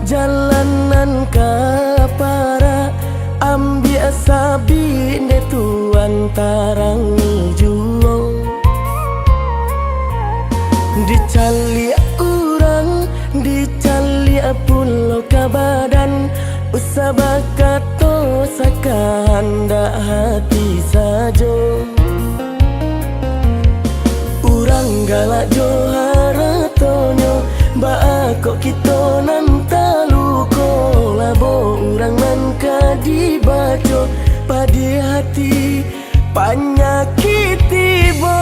jalanan ka para ambil sabi ne tuan tarang juo dicalia urang dicalia pulau ka badan usah kato sakanda hati sajo urang galak johara tonyo ba kok kita nan taluko labo urang nan kadibaco padi hati panyakiti bo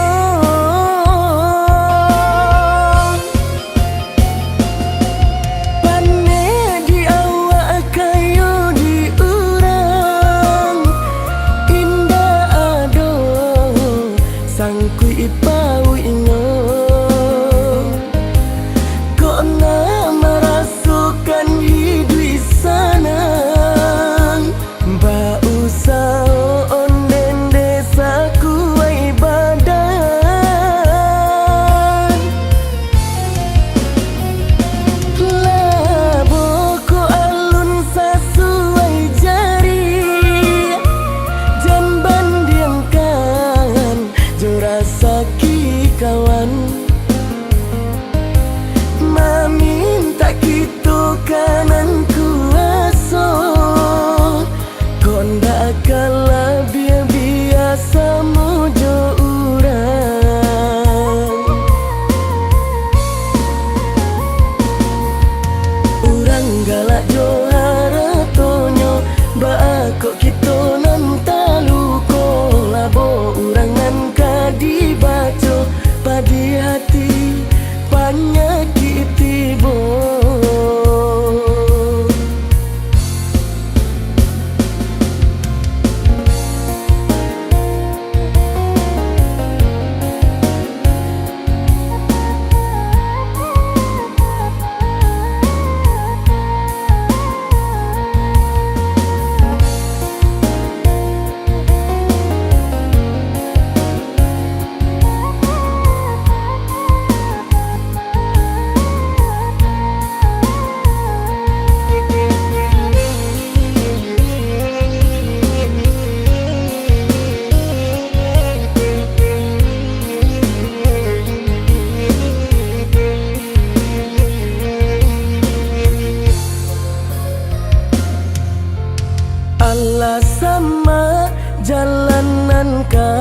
sama jalanan ka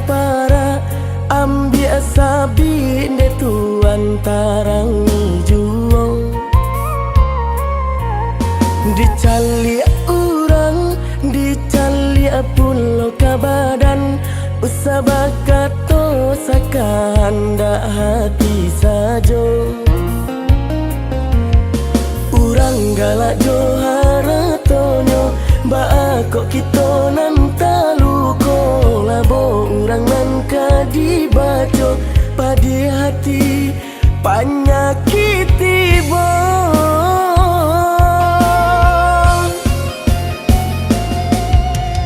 para ambil sabi ne tuan tarang juo dicalia urang dicalia pulau ka badan usah kato sakanda hati sajo urang galak johara tonyo ba kok kita nan taluko labo urang nan kadibaco padi hati panyakiti bo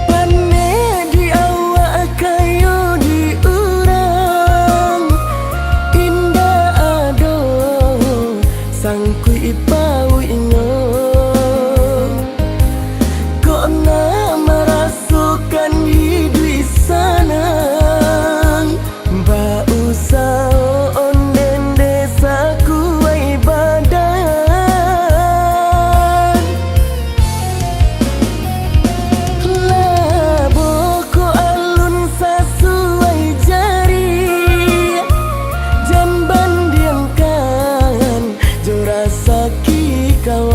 pane di awak kayu di urang indah ado sangkui ipau inyo kau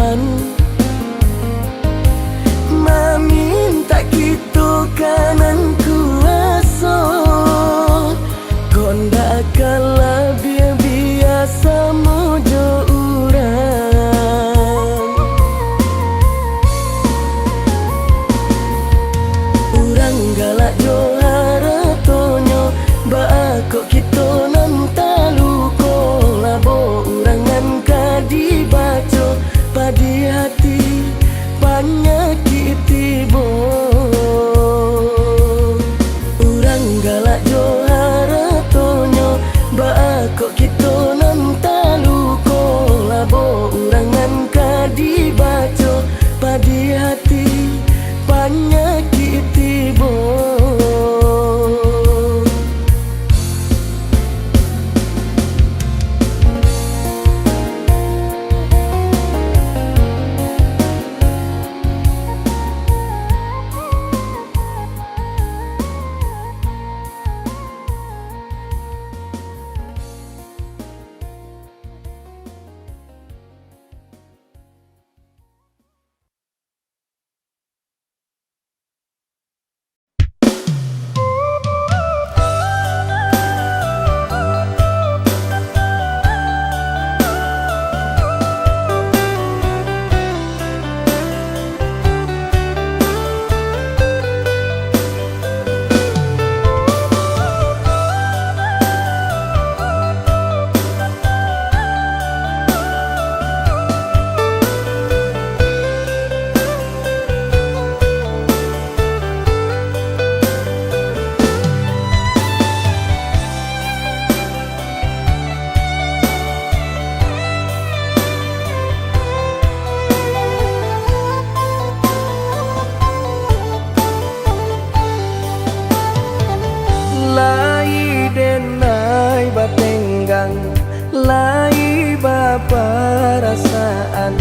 perasaan.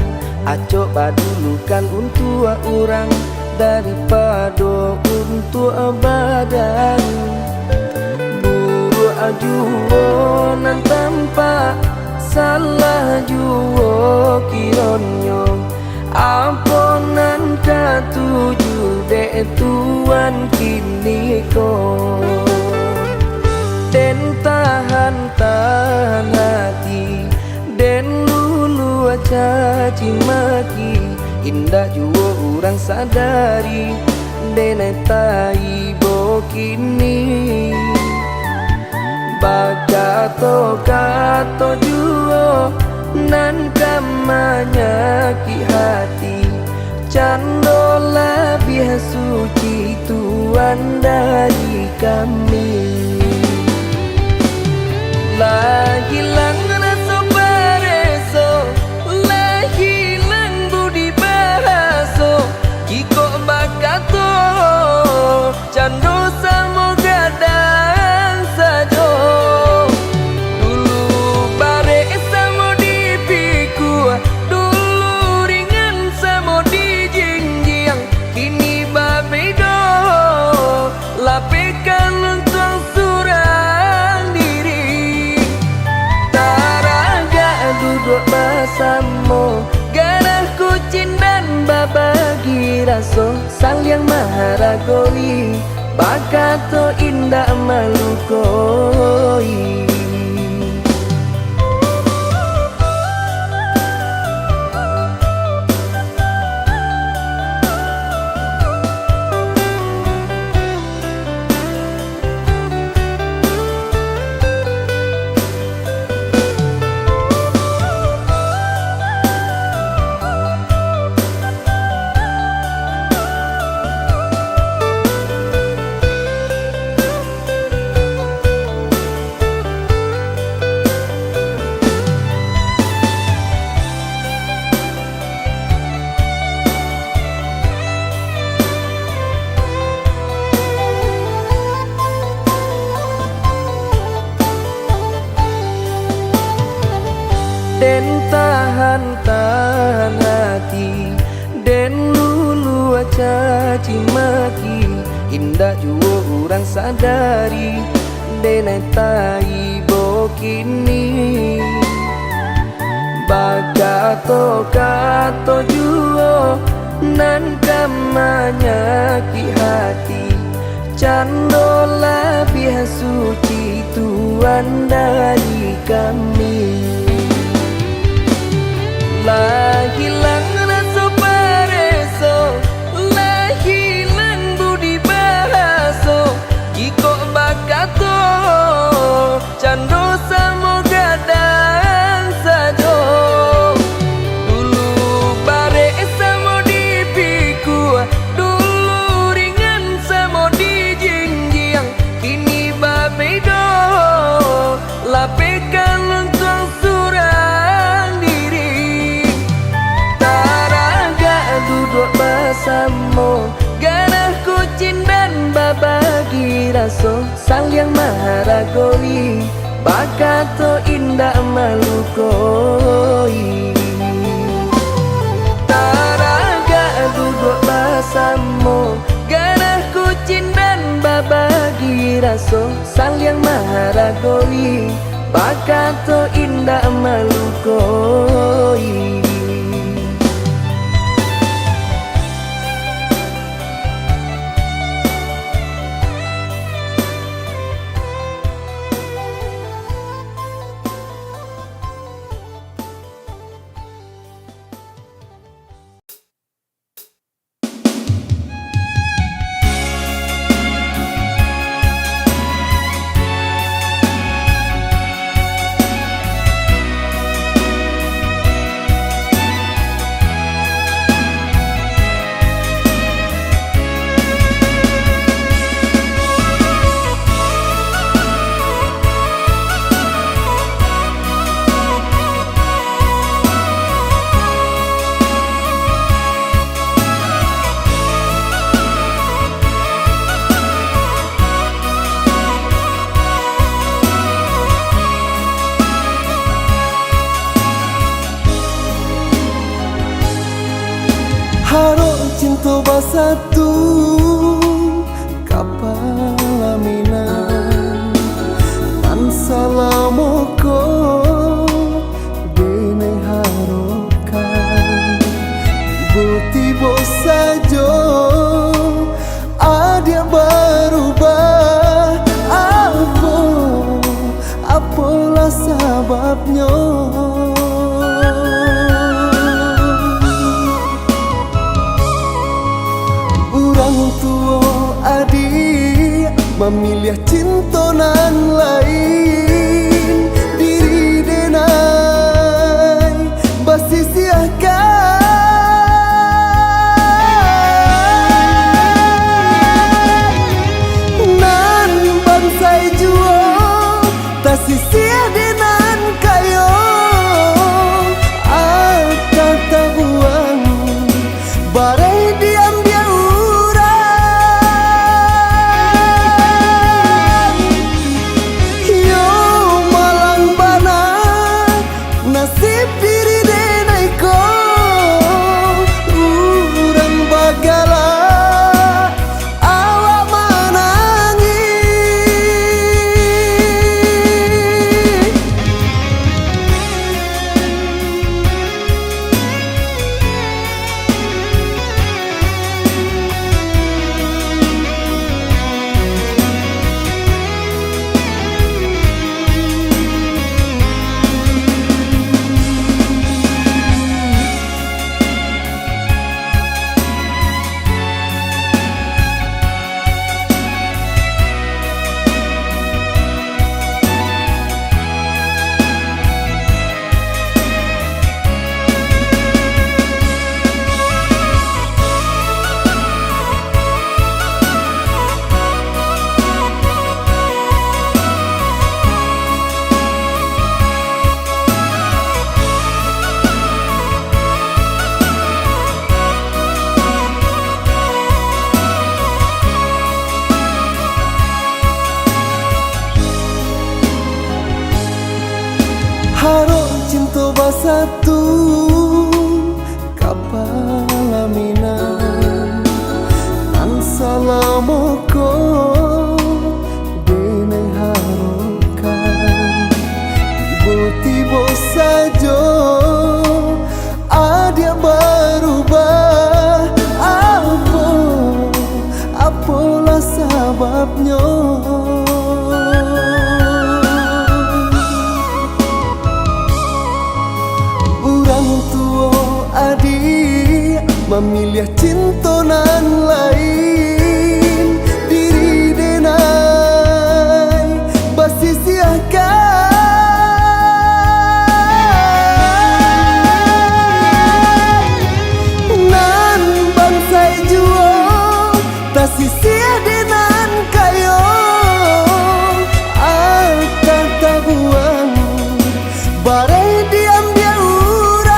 Acok badulukan untuk orang daripada untuk badan. Buruk ajuwo nan tanpa salah juwo kironyo. Amponan katuju dek tuan kini ko. Den tahan hati, den lulu caci maki. Indah juwo orang sadari, den tai bo kini. Bakato kato juwo nan kamanya ki hati. Cando lebih suci Tuhan dari kami. Lah hilang rasa bareso, lah hilang budi bahaso. Jiko bakato cando samo gadang sajo. Dulu bare samo dipiku, dulu ringan samo dijinjiang. Kini babedo lapekan untuk surang diri. Taraga duduk bersama, ganah kucing dan babagi raso. Sang yang maharagoi, bakato indah malukoi. Den tahan hati, den lulu caci maki. Indah juwo orang sadari, den tai bo kini. Bakato kato juwo nan kamanya ki hati. Cando lebih suci Tuhan dari kami. Lah hilang rasa bareso, lah hilang budi bahaso. Jiko bakato cando samo gadang sajo. Dulu bare samo dipiku, dulu ringan samo dijinjiang. Kini babedo lapekan untuk surang diri. Duduk bersama, ganah kucing dan babagi raso. Sang yang maharagoi, bakato indah malukoi. Taraga duduk bersama, ganah kucing dan babagi raso. Sang yang maharagoi, bakato indah malukoi. Haro cinta basatu kapalaminan tan salamoko dene harokan tiba-tiba saja ada berubah. Apalah sebabnya? Orang tua adik memilih cinta nan lain, diri denai basi siakan nan bansai jua tak sia denan kayo atata buang barai diam dia urang yo malang bana nasib diri denai ko urang bagala awak menangi. Haro cinta basatu kapalaminan tan salamoko dene harokan tiba-tiba saja ada berubah. Apalah sebabnya? Orang tua adik memilih cinta nan lain, diri denai basi siakan nan bansai jua tak sia denan kayo atata buang barai diam dia urang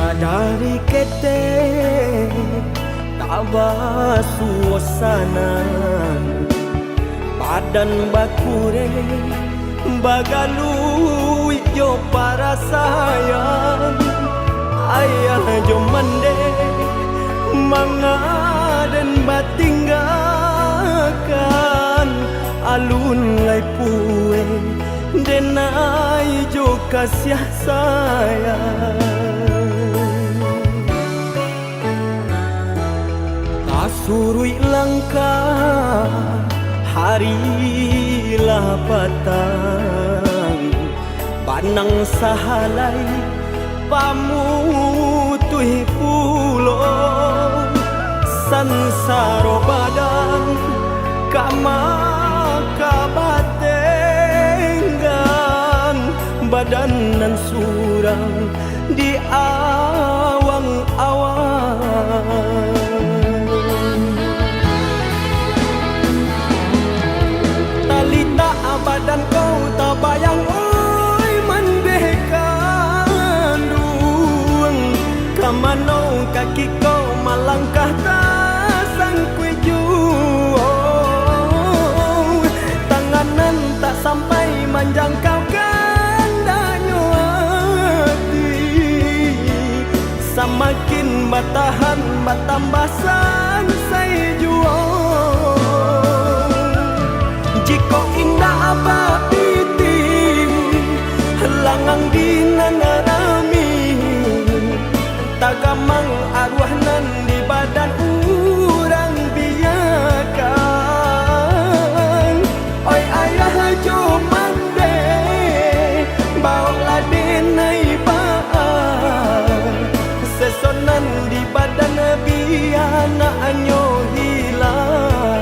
Dari ketek tabah suasana, badan bakure bagalu yo para sayang. Ayah jo mande mangaden batinggakan alun lai pue denai jo kasih sayang. Tak surui langkah harilah patang, panang sahalai pamutui pulo sansaro badan kama kabatenggan badan nan surang di awang-awang. Talita badan kau tak bayang oi mandekan duang kamano kaki kau malangkah tak sangkui juang tanganan tak sampai menjangkau kandanya hati samakin batahan batambasan saya juang. Jika indah apa piti langang dinanarami tagamang arwah nan di badan urang biakan. Oi ayah jo mande bawa denai baan sesonan di badan biana anyo hilang.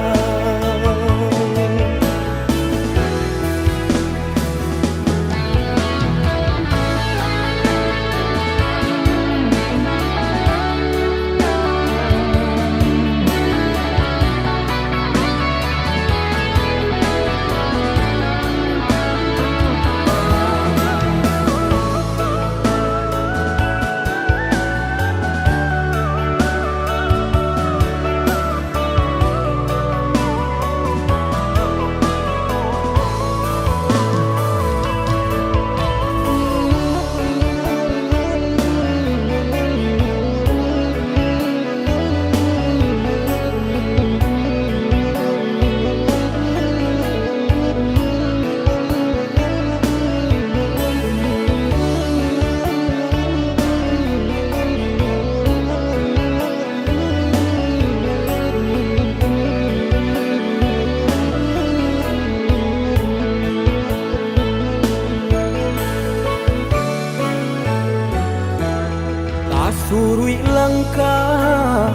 Surui langkah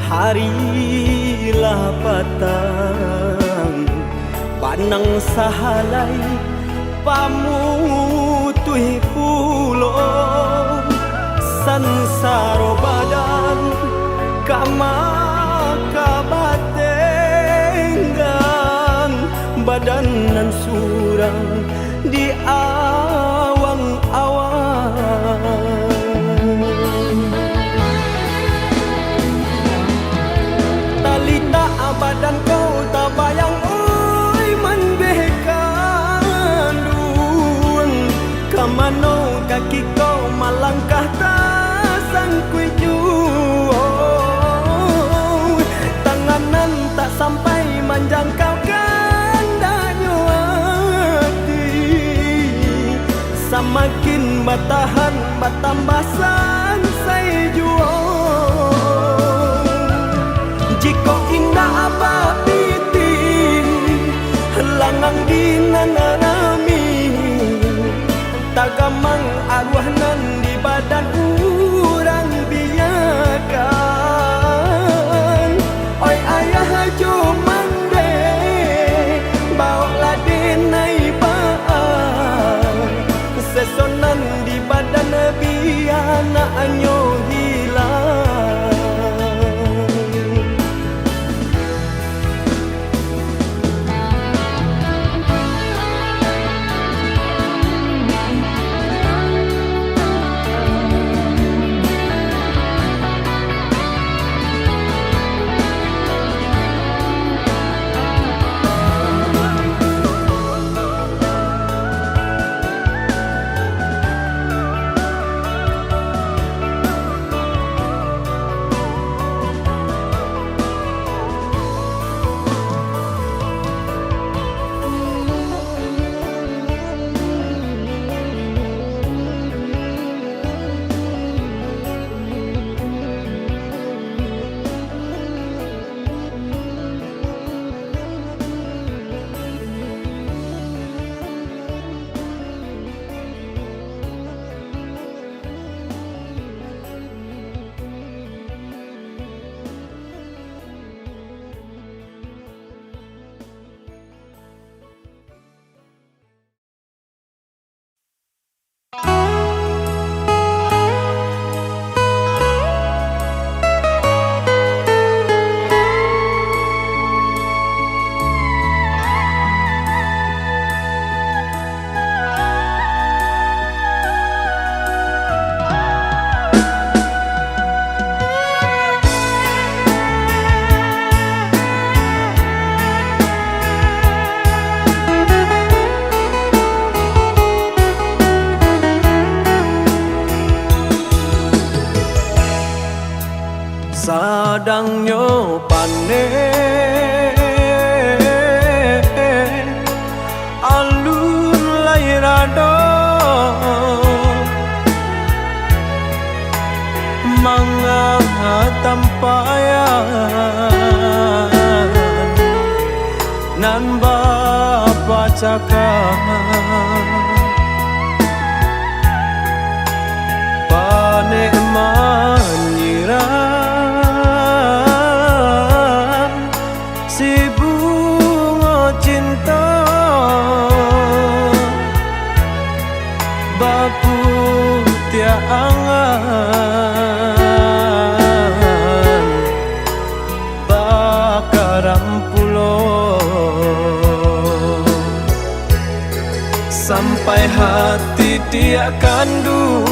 harilah patang, panang sahalai pamutui pulo sansaro badan kama kabatenggan badan nan surang di awang-awang. Talita badan kau tak bayang oi mandekan duang kamano kaki kau malangkah tak sangkui juang tanganan tak sampai menjangkau kandanya hati samakin batahan batambasan saya juang. Jika indah apa piti langang dinanarami tagamang arwah nan di badan urang biakan. Oi ayah jo mande bawa denai baan sesonan di badan biana anyo hilang. Sadang nyo panen alun lairado mga tampayan nan bapacakan panik menyiram si bunga cinta bapu tiangan bakaram pulo sampai hati dia kandung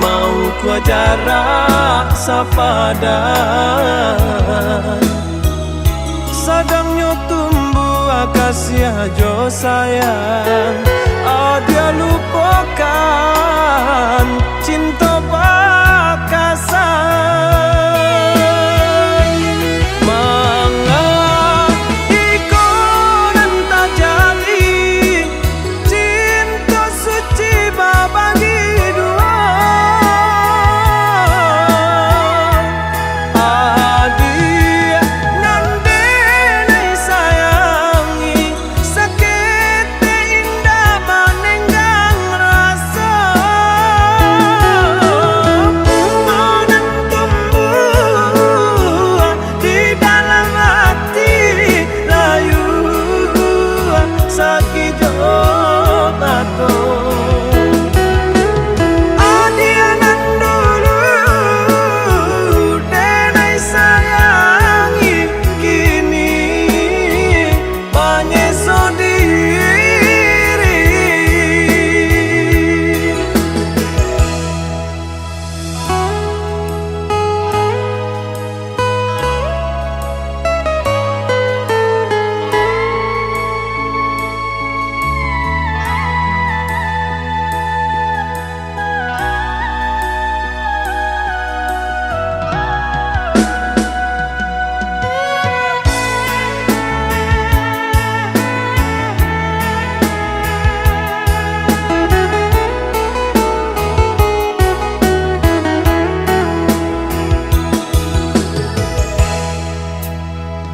mau ku jarak sapadan sadangnya tumbuh akasia jo sayang dia lupakan cinta bakasan manga iko dan tak jadi cinta suci babagi dua adik nande nai sayangi sakit indah manenggang rasa bunga dan tumbuh di dalam hati layu sakit jobato adianan dulu denai sayangi kini panyeso diri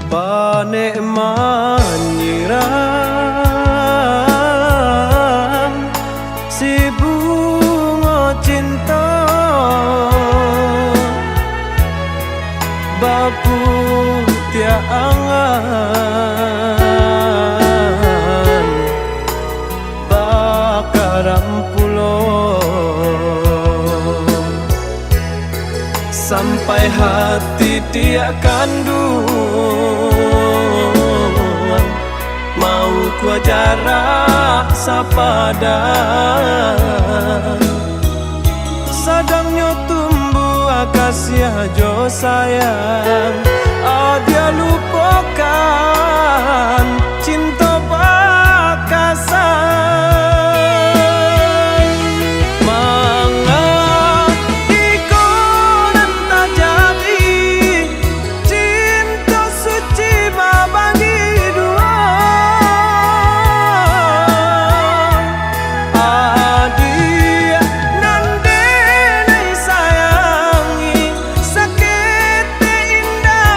panik menyiram si bunga cinta bapu tiangan bakaram pulo sampai hati dia kandung mau ku jarak sapadan sadangnya tumbuh akasia jo sayang dia lupakan cinta bakasan manga iko dan tak jadi cinta suci babagi dua adik nande nai sayangi sakit indah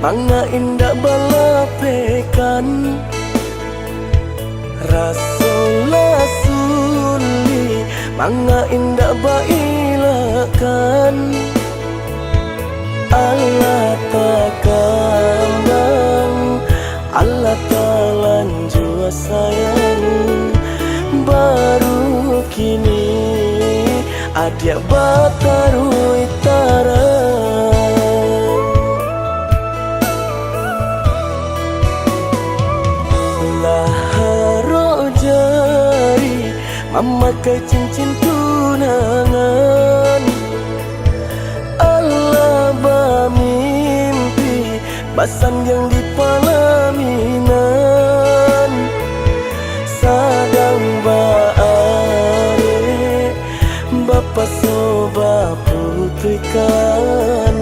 manga indah balapekan Rasulullah suli manga indah bailakan Allah takambang Allah talanjua sayang baru kini adia bataru itara laharo jari memakai cincin tunangan Allah bermimpi basan yang di palaminan sadang baare bapa soba putrikan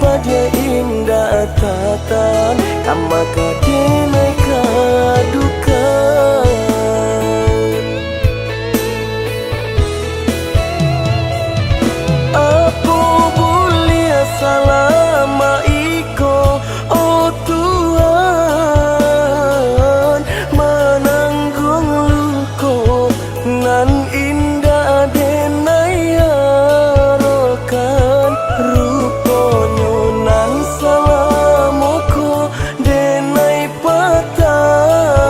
pada indah tatan kama kadinai kadukan aku bulia salama iko oh Tuhan menanggung luko nan indah denai harokan ruponyo nan salamoko denai patankan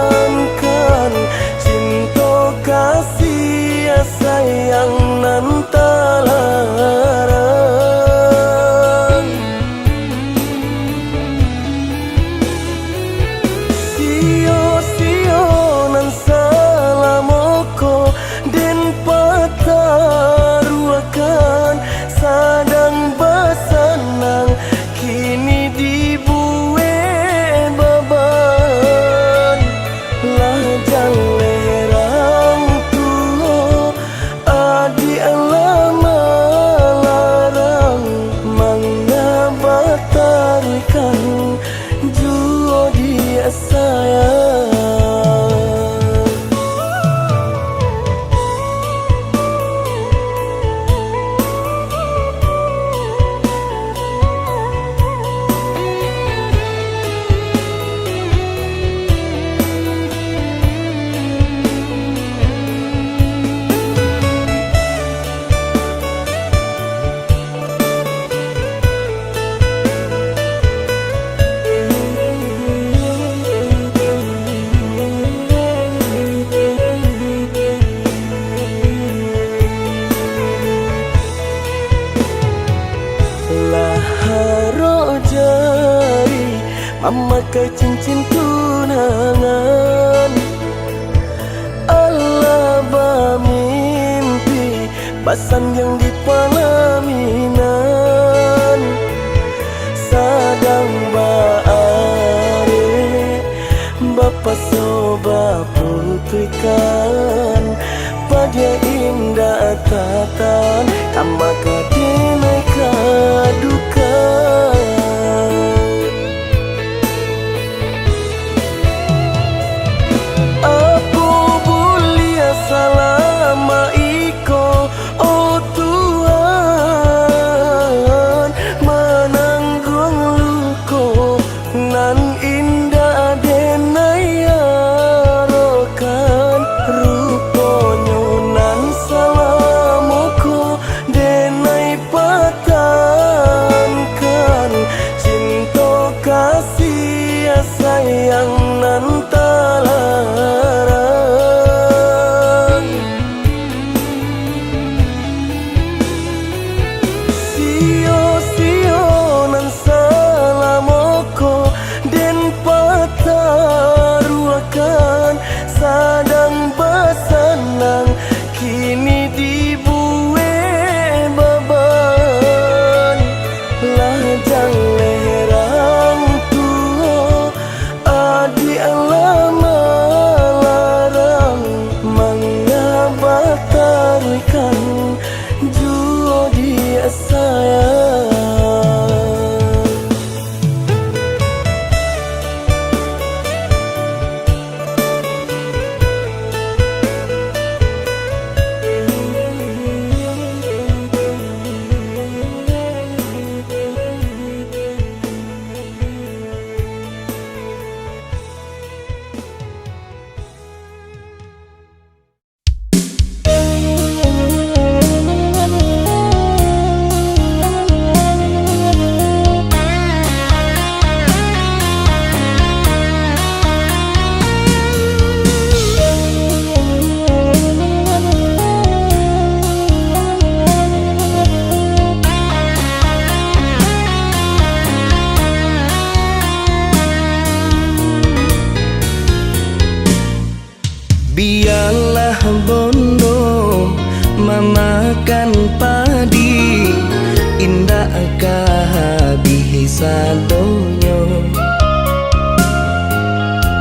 cinta kasih sayang nan talarang sio-sio nan salamoko den pataruakan sadang basanang kini dibuwe baban lajang lerang tuho adi alama larang mangga batarikan juo dia sayang laharo jari memakai cincin tunangan Allah bermimpi basan yang di palaminan sadang baare bapa soba putrikan pada indah tatan kama kadinai kadukan aku bulia salama iko oh Tuhan menanggung luko nan indah denai harokan ruponyo nan salamoko denai patankan cinta kasih sayang nan talarang sio-sio nan salamoko den pataruakan sadang basanang kini dibuwe baban lajang lerang tuho adi alama larang mangga batarikan juo dia sayang Biarlah bondo memakan padi, indakkah habis sadonyo.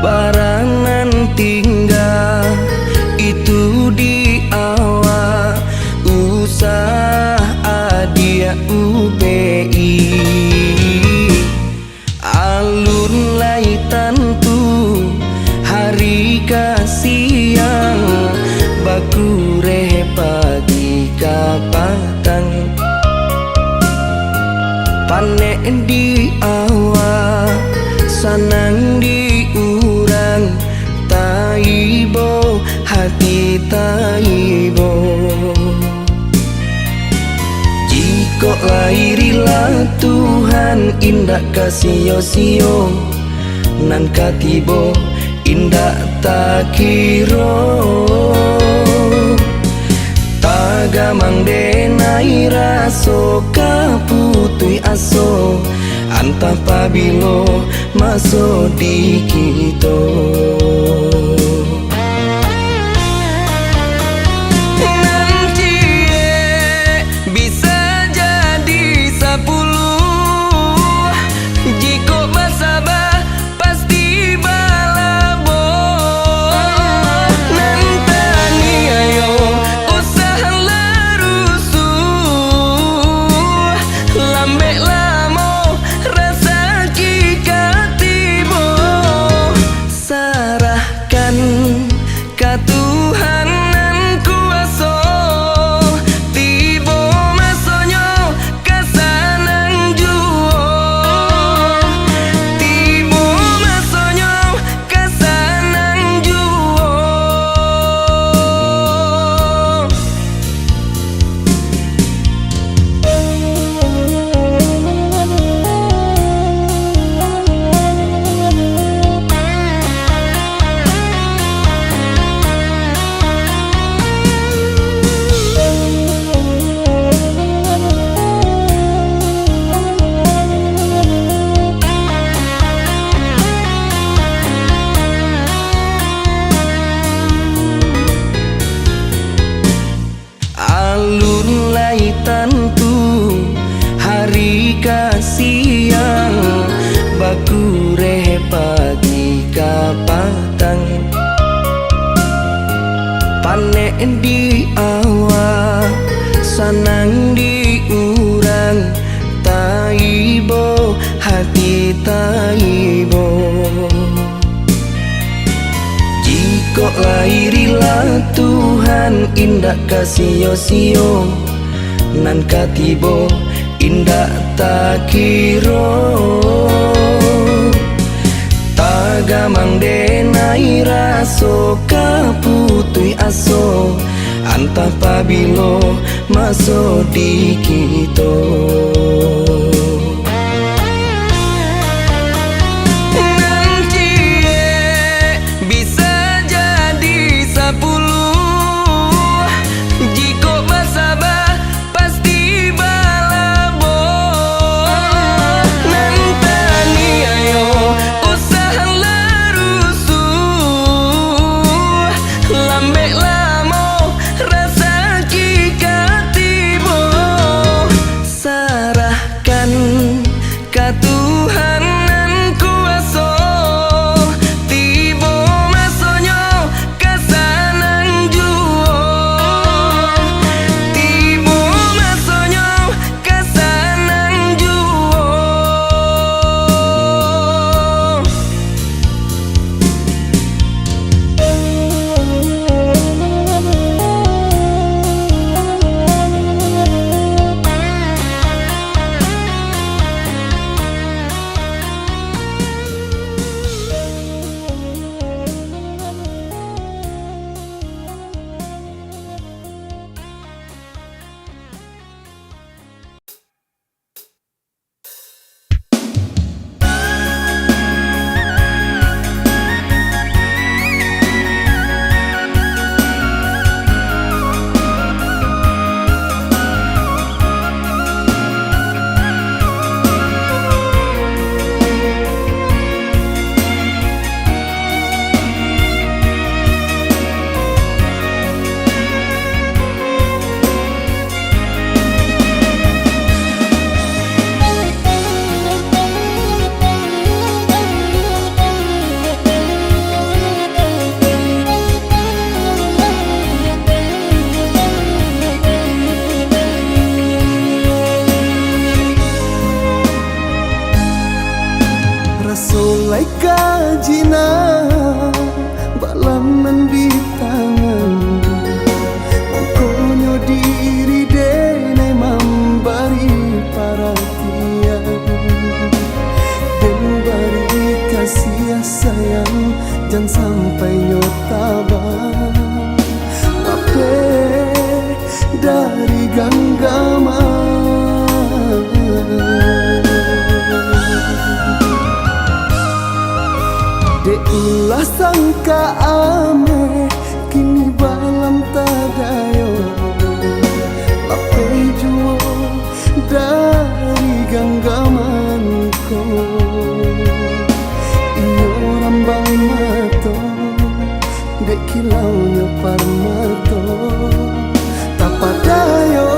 Baranan tinggal itu di awak usah adia UPI. Alun lai tantu hari kasiang bakure pagi kapatang. Panek di awak sanang di urang, taibo hati taibo. Jika lairilah Tuhan indak kasih sio, nan katibo indak tak kiro. Tagamang denai raso kaputui aso, antah pabilo maso di kito. Kasiang bakure pagi kapatang. Panek di awak sanang di urang, taibo hati taibo. Jika lairilah Tuhan indak kasih sio, nan katibo indak tak kiro. Tagamang denai raso kaputui aso, antah pabilo maso di kito. Solai kajina balaman di tangan Mangkonyo diri denai memberi perhatian Dan beri kasih sayang jangan sampai nyotabang Mape dari genggaman De ulah sangka ame kini balam tadayo Lape juo dari genggamanku Inyo rambang mato Dek kilaunya parmato Tapadayo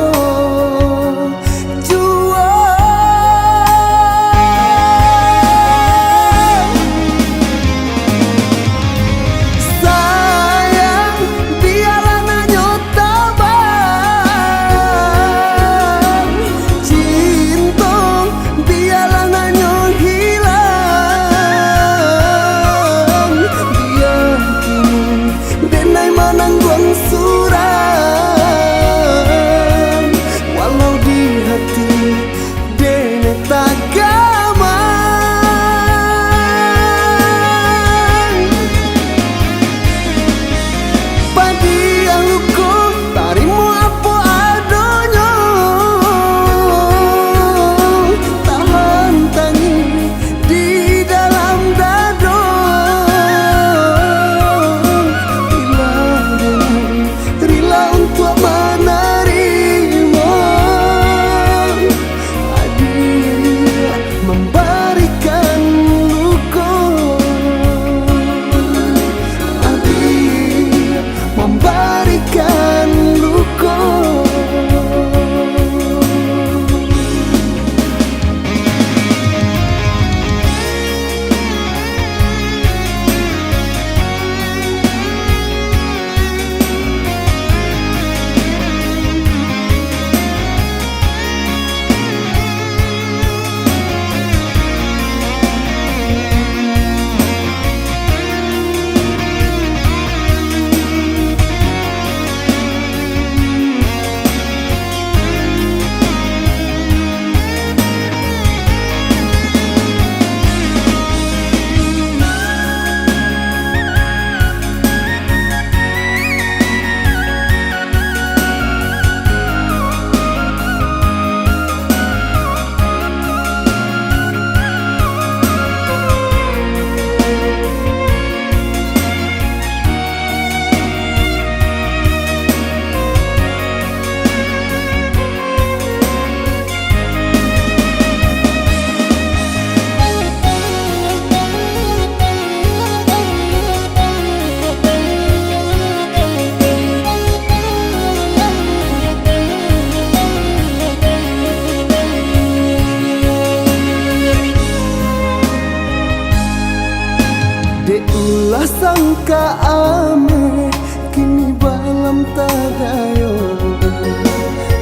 De ulah sangka ame kini balam tadayo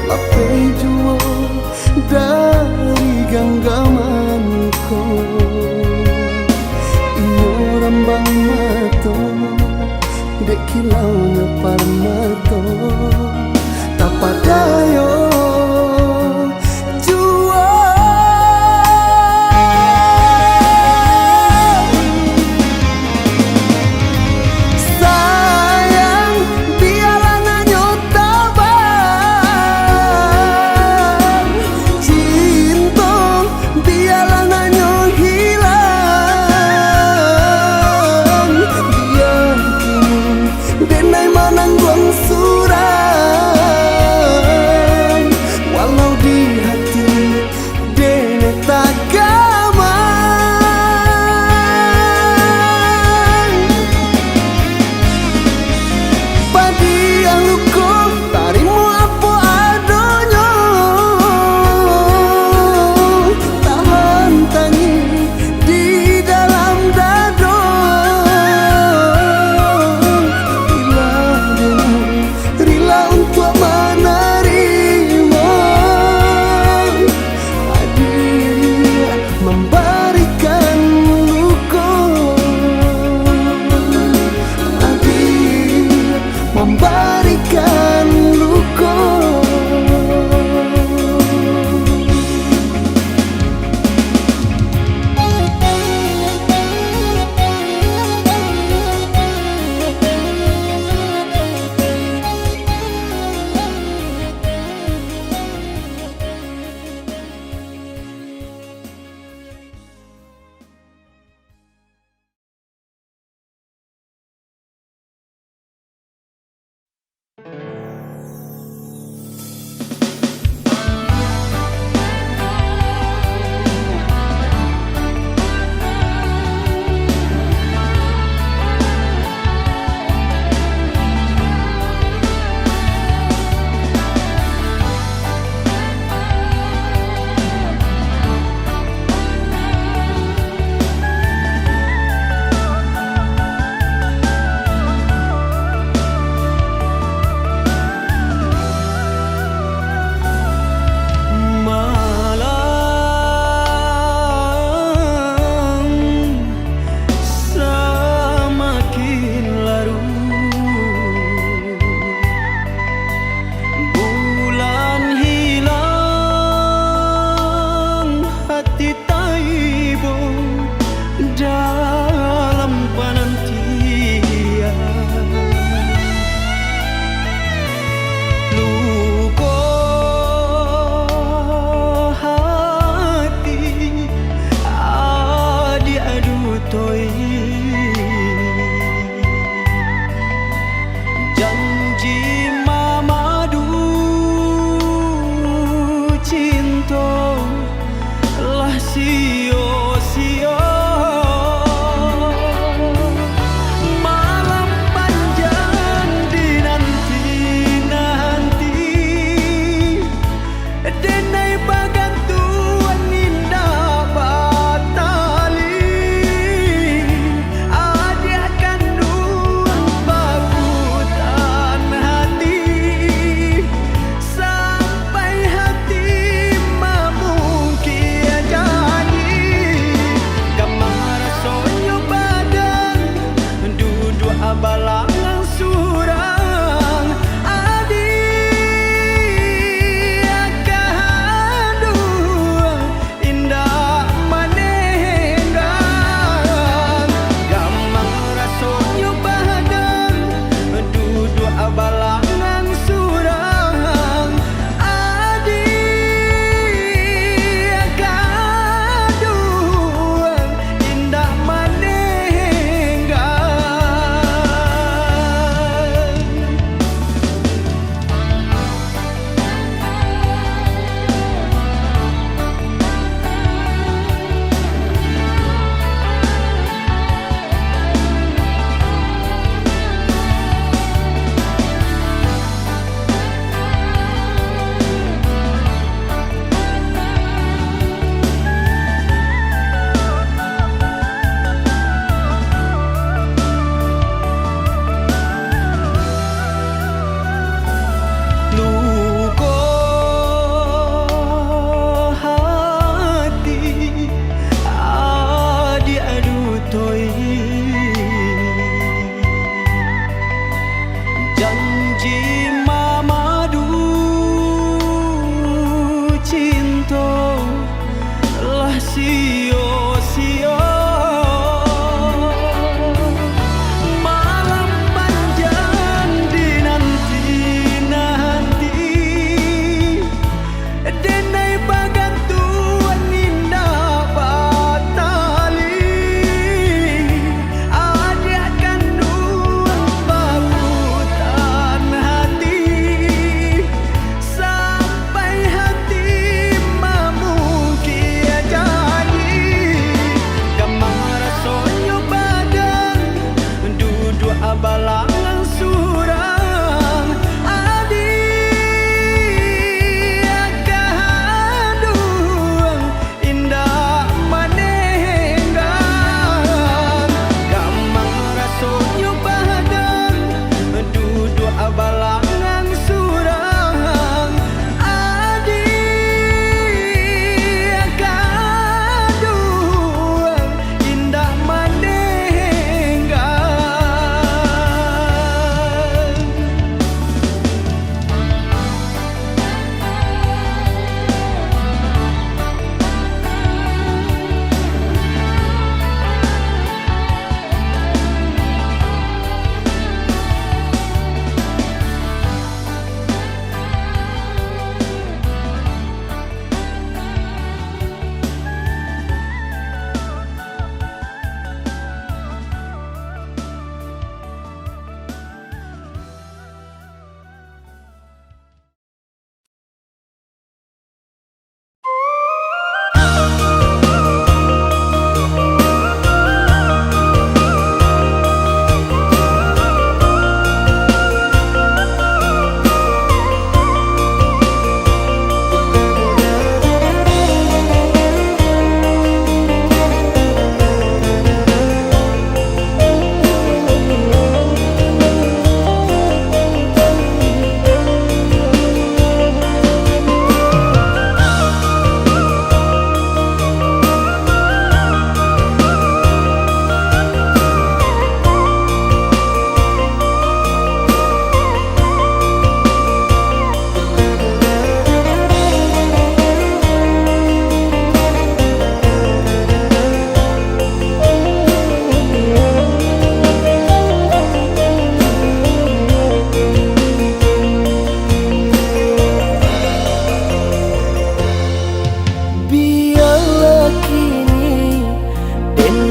Lape juo dari genggamanku Inyo rambang mato Dek kilaunya parmato Tapadayo Sayang biarlah nanyota ibu dalam penantian. Luka hati adi adu toi, janji mamadu cinta lah sia-sia.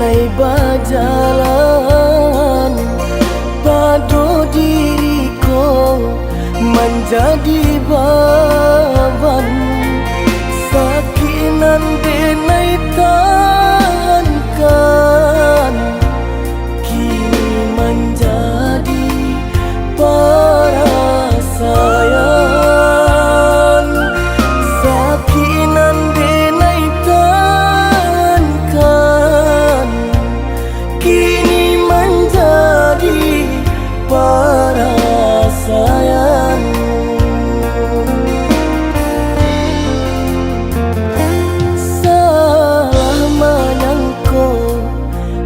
denai bajalan pado diriku menjadi beban sakinan denai tahankan kini menjadi perasaan sakinan denai tahankan kini menjadi perasaan. Salah menyangko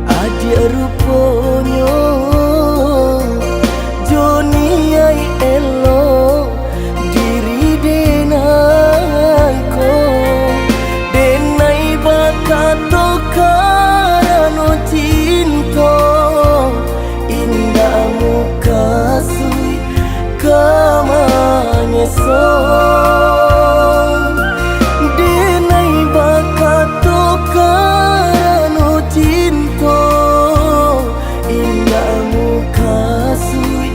adik ruponyo Joni ai elo diri denai ko denai bakato karano cinta indah muka sui kamanyeso denai bakato karano cinta indah muka sui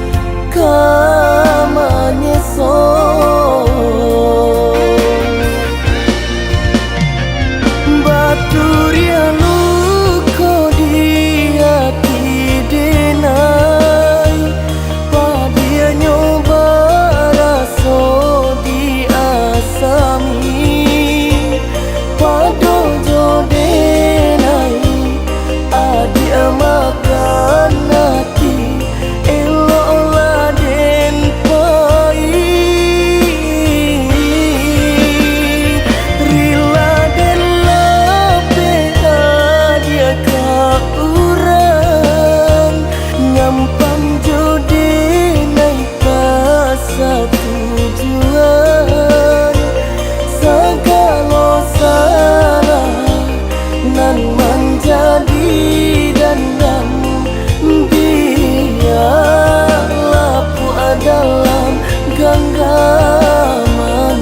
kamanyeso baturia luko di hati denai padia nyoba raso di asami pado jo denai adia makan hati elo laden pai rila den lape adia kauran nyampang jo denai pasa tujuan segala salah nan menjadi dandan biarlah puas dalam genggaman.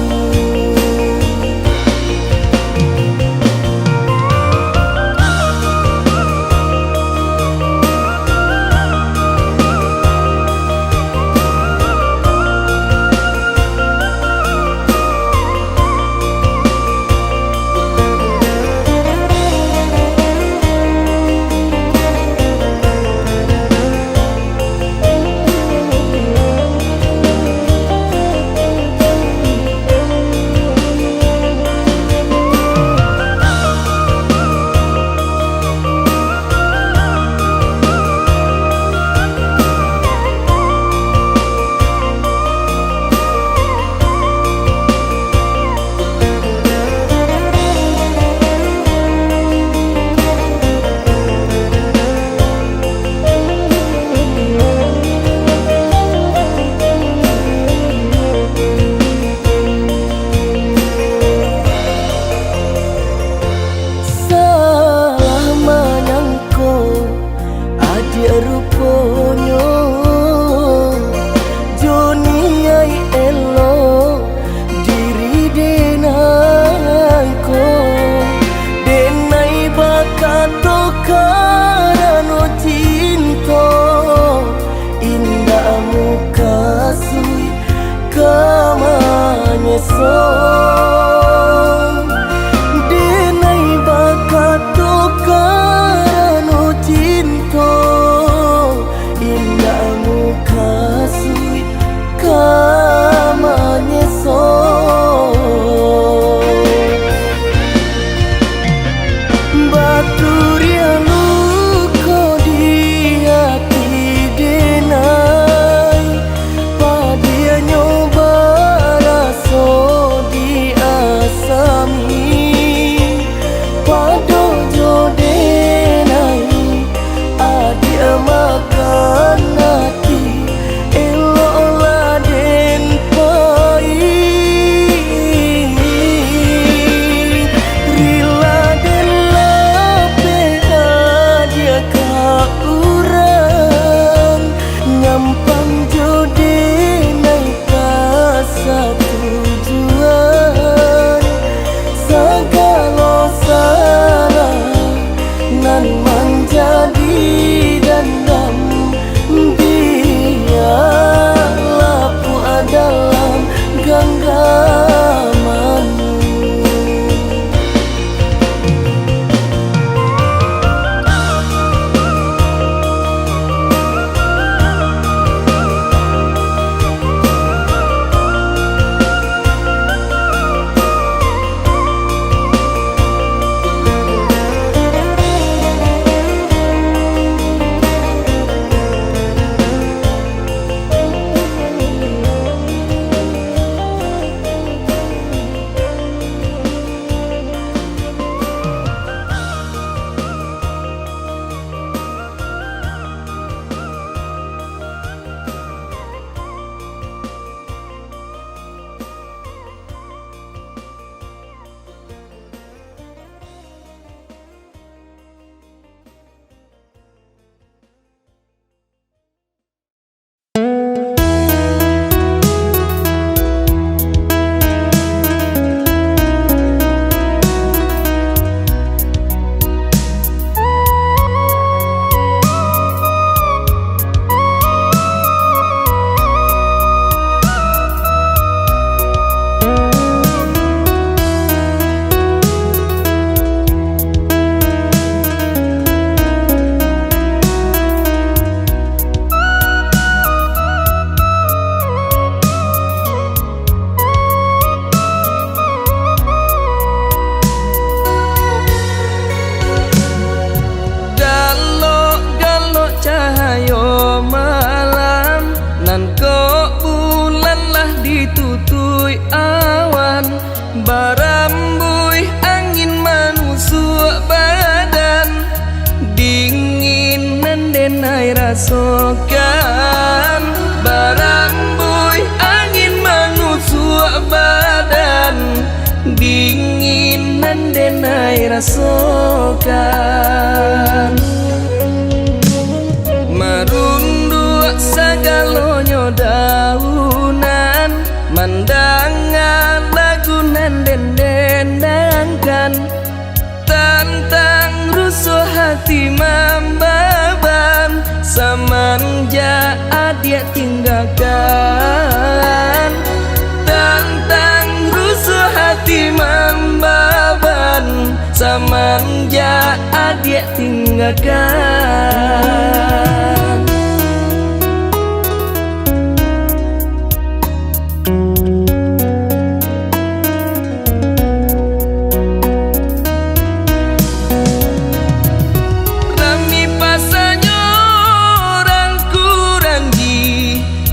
hati membeban semenjak adik tinggalkan. Tentang rusuh hati membeban semenjak adik tinggalkan.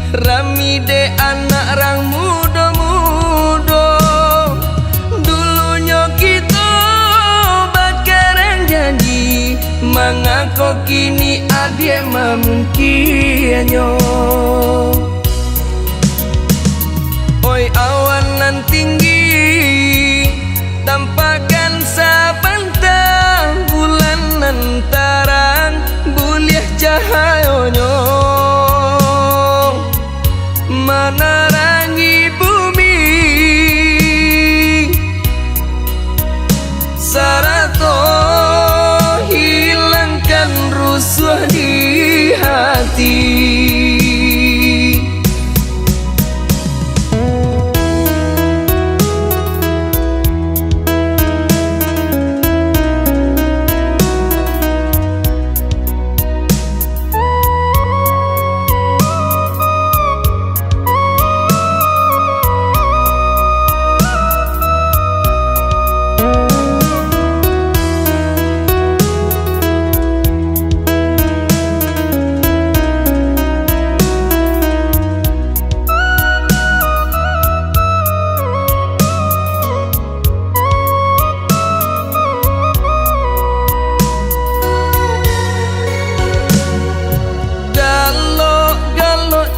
Rami de anak rang muda-muda, dulunya kita bakaran janji, mengako kini adik memungkinnya. Oi awan nan tinggi, tampakan sabantang, bulan nan tarang, buliah cahayanya menerangi bumi, sarato hilangkan rusuh di hati.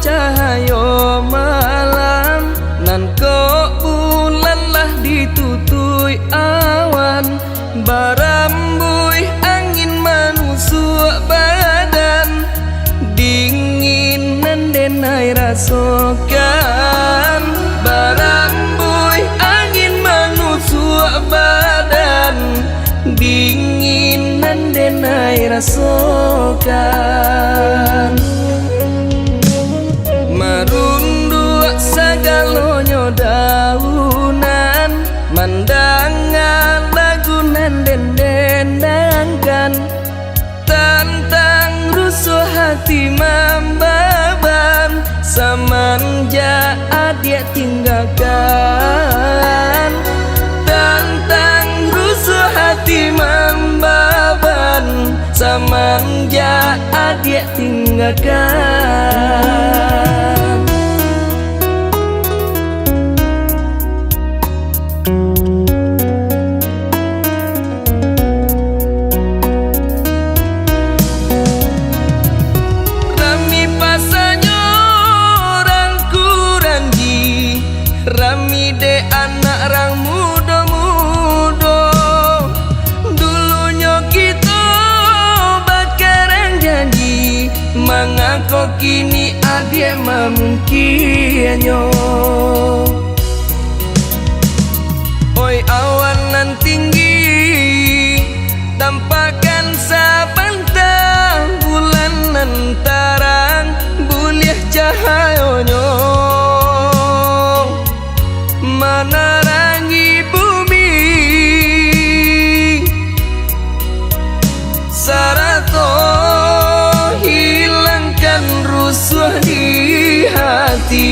Cahaya malam nan ko bulan lah ditutui awan, barambui angin manusuk badan, dingin nan denai rasakan. Barambui angin manusuk badan, dingin nan denai rasakan. Merunduk segalanya daunan, mandangan lagunan dendangkan. Tentang rusuh hati membeban semenjak adik tinggalkan. Tentang rusuh hati membeban semenjak adik tinggalkan. Rami pasanya rangku ranji, rami de anak rang muda-muda, dulunya kita bakaran janji, mengako kini adik memungkinnya. Oi awan nan tinggi, tampakan sabantang, bulan nan tarang, buliah cahayanya menerangi bumi, sarato hilangkan rusuh di hati.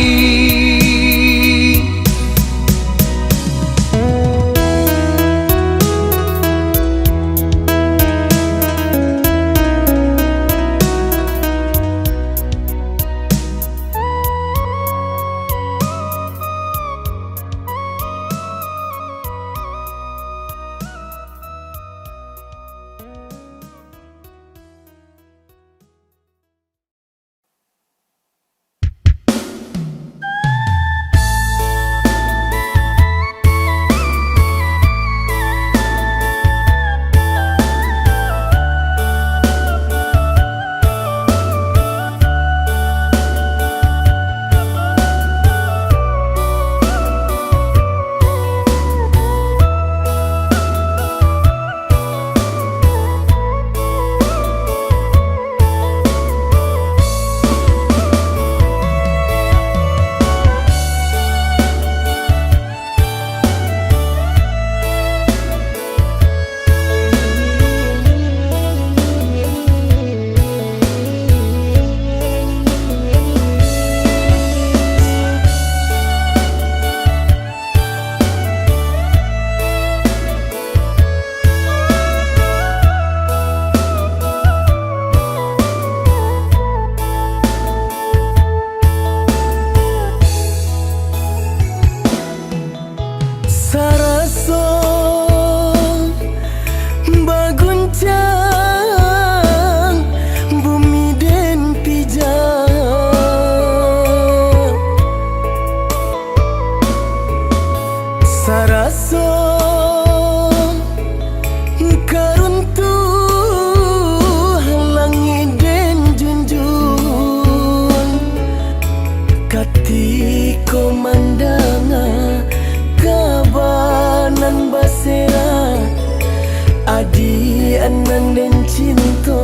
nan den cinta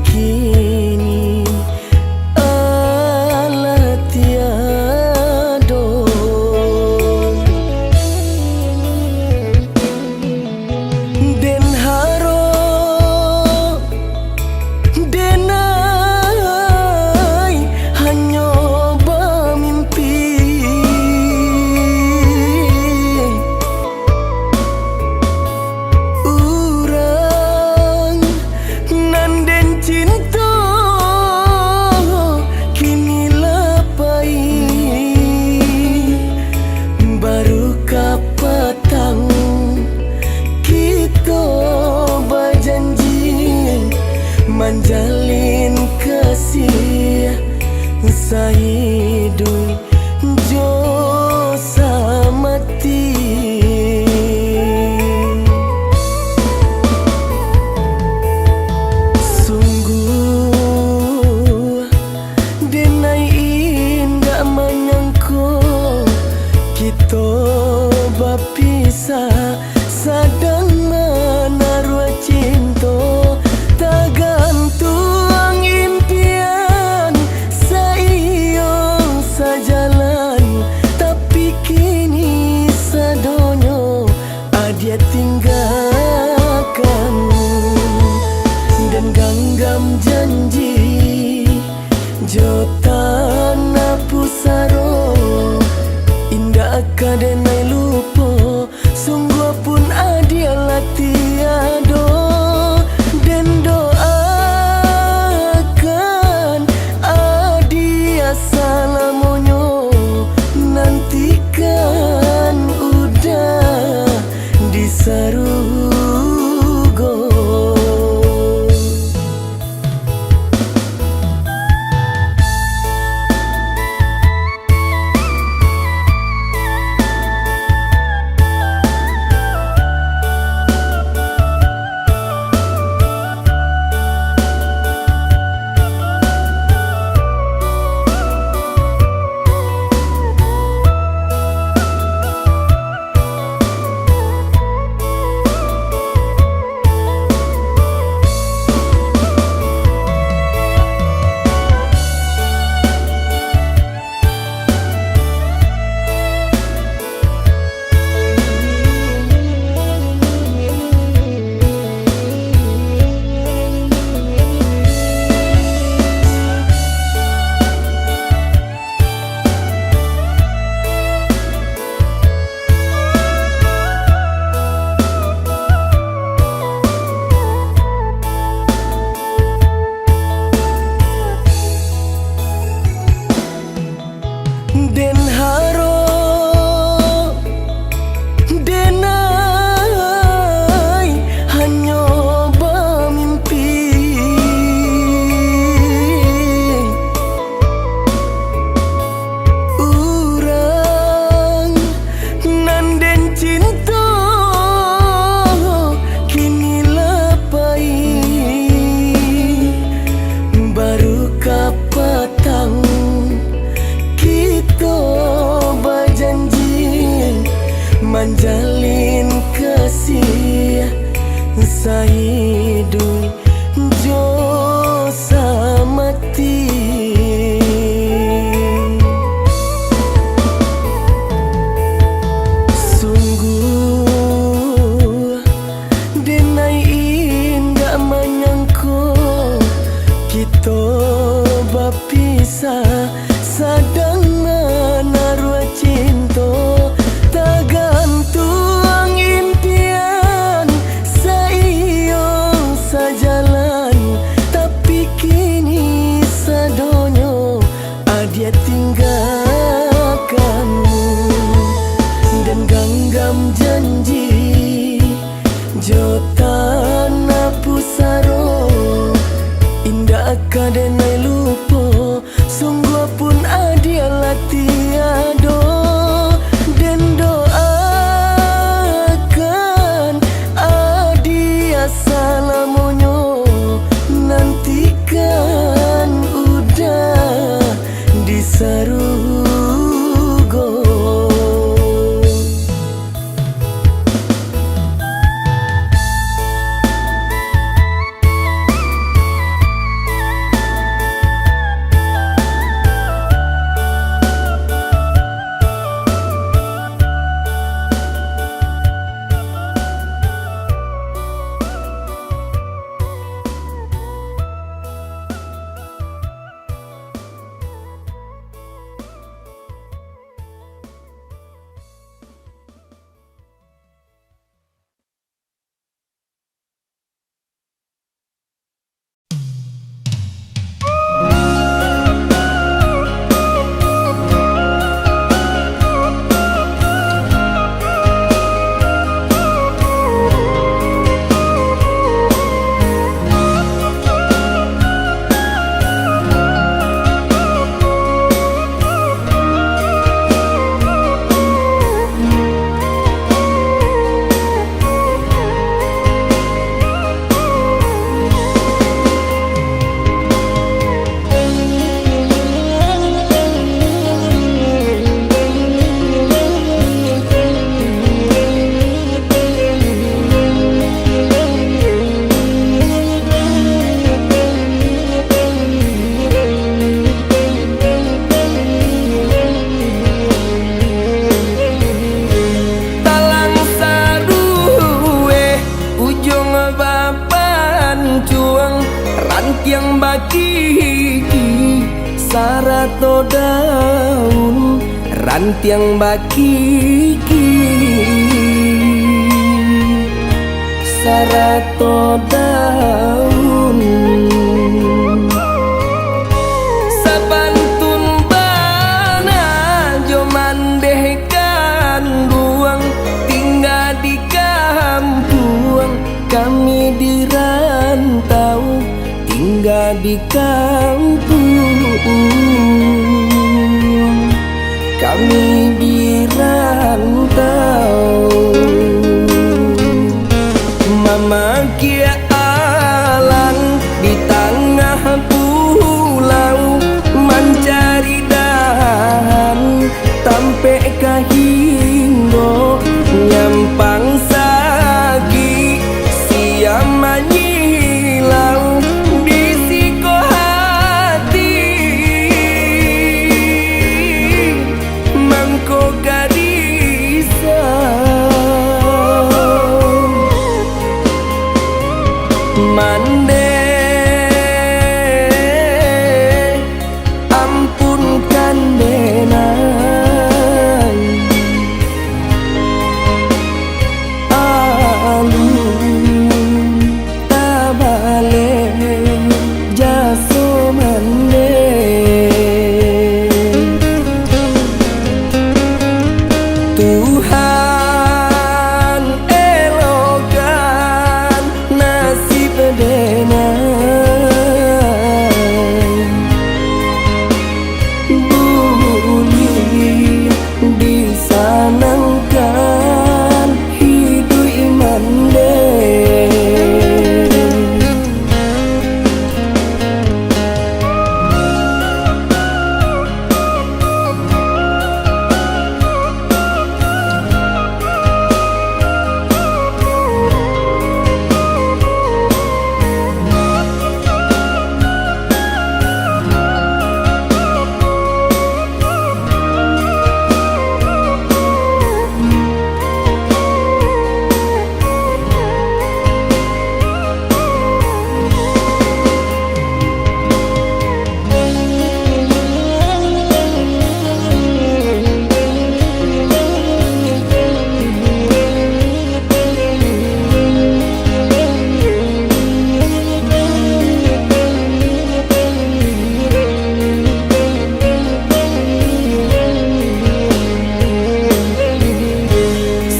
kini ala tiado. Den haro denai hanya bermimpi. Urang nan den cinta kini lapai baru kapatang kita berjanji menjalin kasih sahidui jo samati. Sungguh denai indah menyangka kita berpisah sadang menaruh cinta tak gantung impian saiyo sajalan tapi kini sadonyo adia tinggalkan dan ganggam janji jotan pusaro indah kadenai lupa sungguh pun adia latiado dan doakan adia salamonyo nantikan udah di sarugo. Den haro denai hanya bermimpi. Urang nan den cinta kini lapai baru kapatang kita berjanji menjalin kasih sahidui jo samati. Sungguh denai indah menyangka kita berpisah sadang menaruh cinta tak gantung impian saiyo sajalan tapi kini sadonyo adia tinggalkan dan ganggam janji jotan pusaro indah kadenai lupa sungguh pun adia latiado dan doakan adia salamonyo nantikan udah di sarugo. tiang baki sarato daun rantiang baki sarato daun sabantun bana jo mandekan ruang tinggal di kampung kami di rantau tinggal di kampung kami di rantau mama kia alang di tengah pulau mencari dahan tampe kahinggo nyampang sagi siam manyilau di siko hati mangko gadisa mande ampunkan denai alun tabale jaso mande Tuhan elokan nasib denai buli disanangkan hidup mande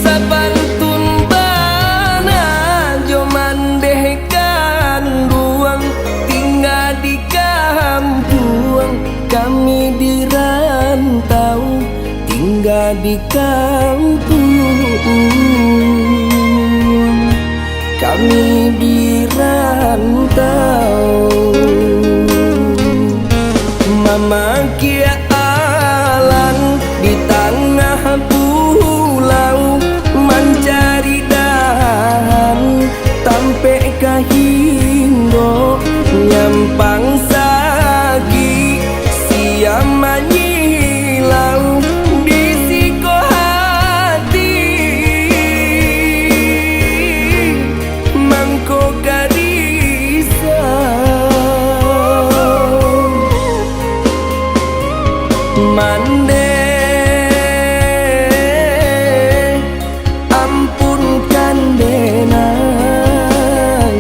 sabantun bana jo mandekan ruang tinggal di kampung kami di rantau tinggal di kampung kami di rantau mama kia alang di tengah pulau mencari dahan tampe kahinggo nyampang sagi siam manyilau di siko hati mangko gadisa mande ampunkan denai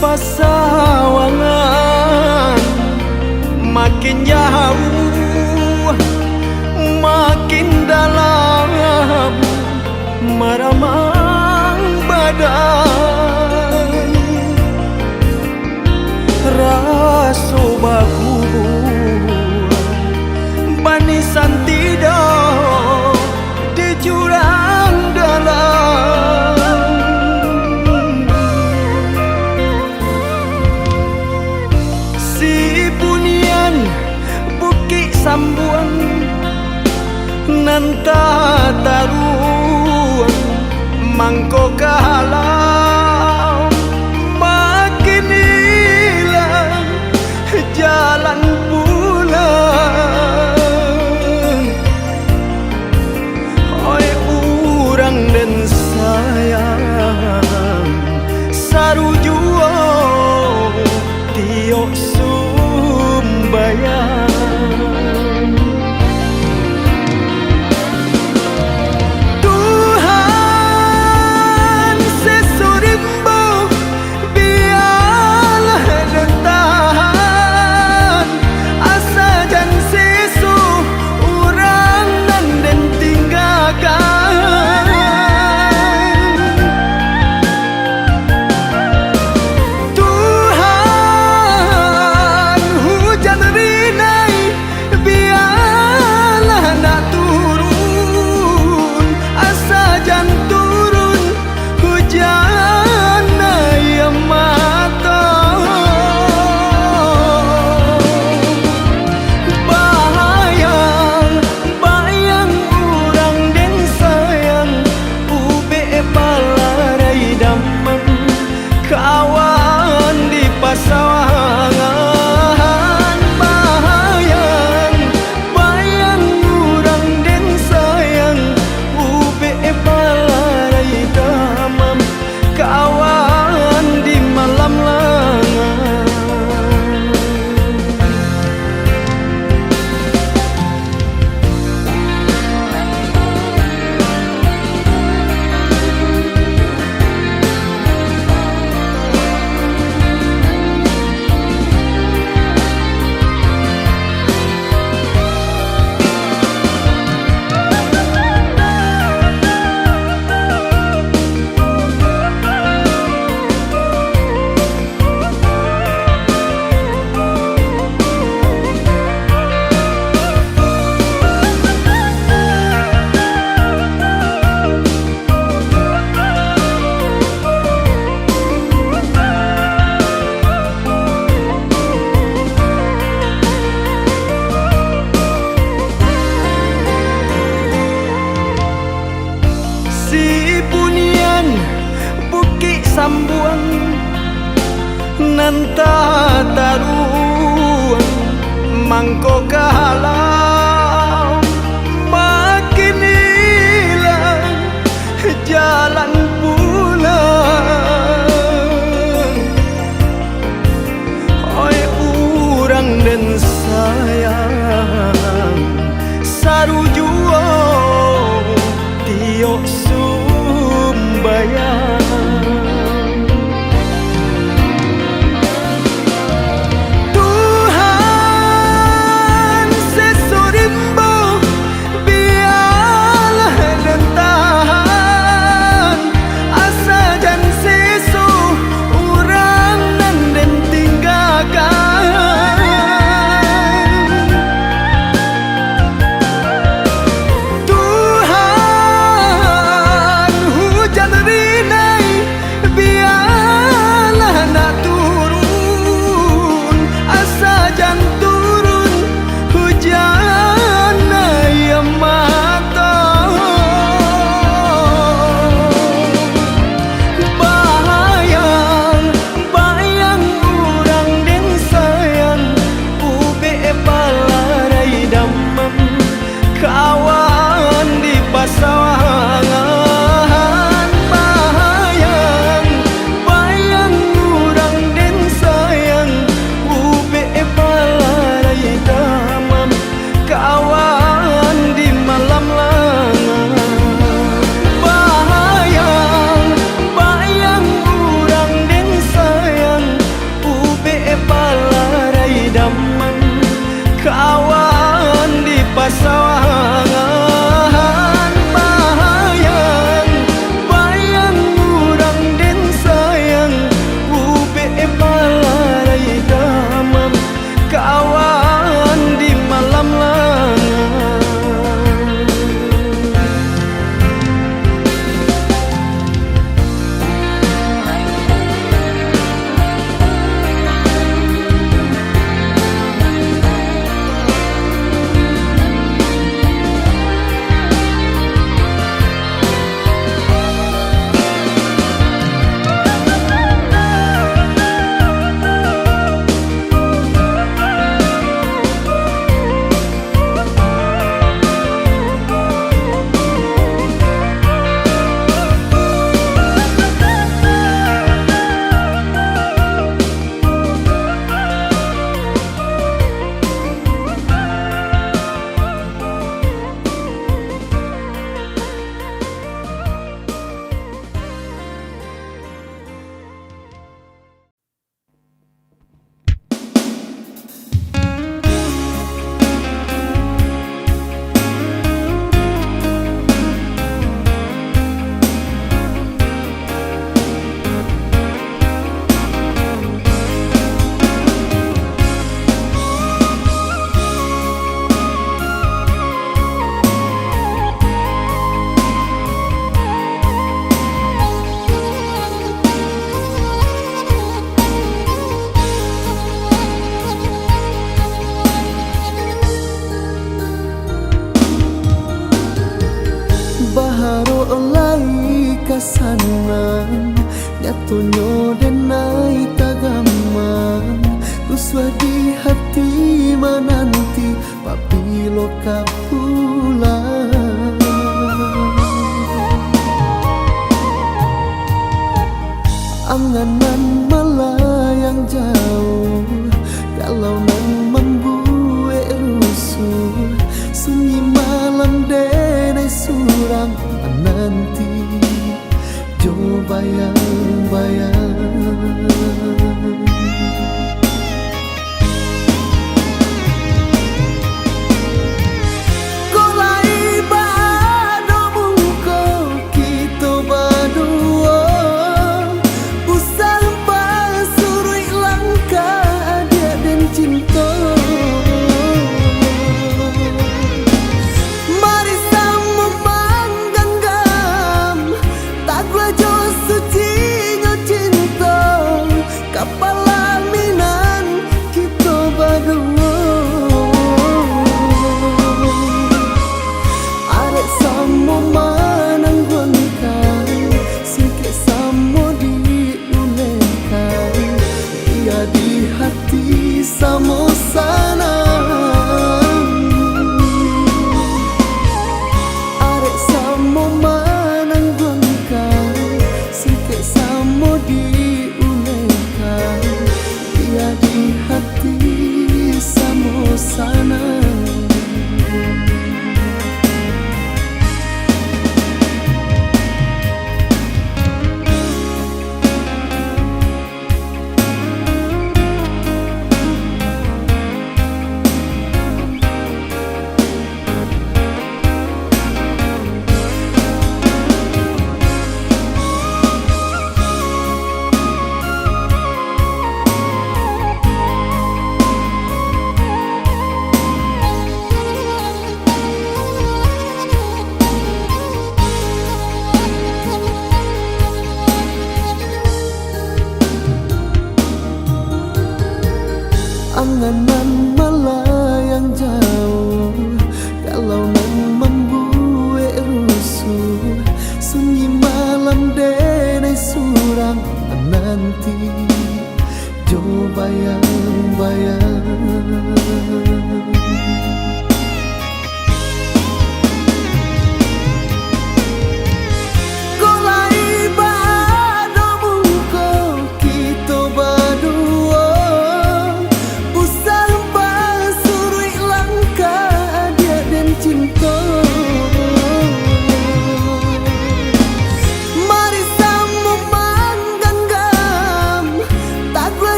pasawangan makin jauh, makin dalam maramang badan. Raso baku banisan tidak di jurang dalam. Si bunian buki sambuan nanta taruan mangko kahalang makin hilang jalan pulang. Oi urang dan sayang sarujua tiok sumbayang. Kawan di pasawangan bayang, bayang urang den sayang ube palarai damam. Kawan di malam langan. Si bunian buki sambuan nanta taruan mangko kahalang makin hilang jalan pulang. Oi urang dan sayang sarujua tiok sumbayang. Tuhan Tonyo denai tagaman Tuswa di hati menanti Papilo kapulang Anganan melayang jauh Kalau nan membuat rusuh Sunyi malam denai surang menanti Jo bayang-bayang Samo sana arek samo manang bangkai sikit samo diulekan dia di hati samo sana Anganan melayang jauh Kalau nan membuat rusuh Sunyi malam denai surang menanti Jo bayang-bayang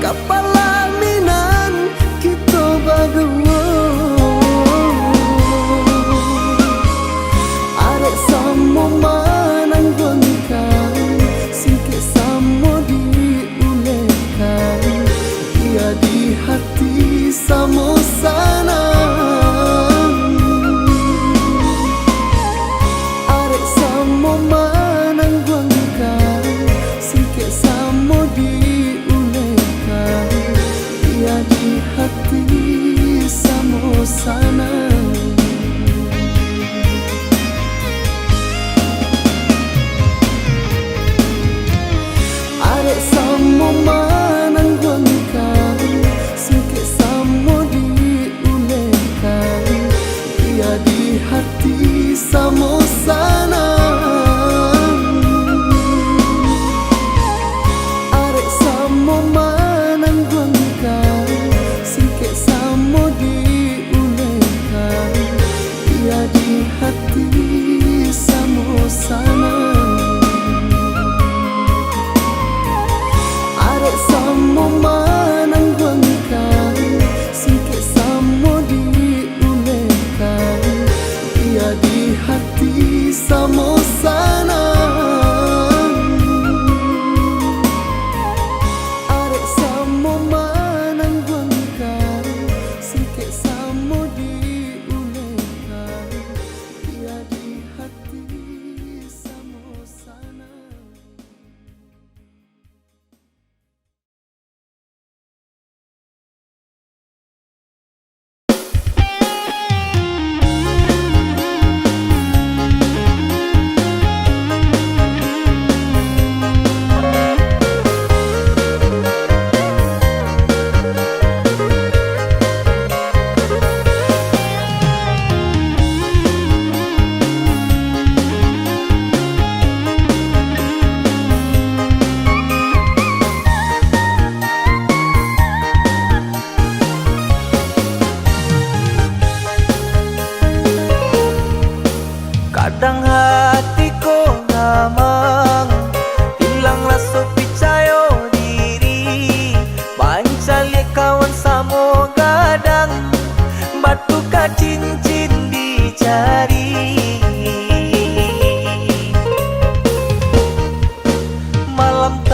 Kepala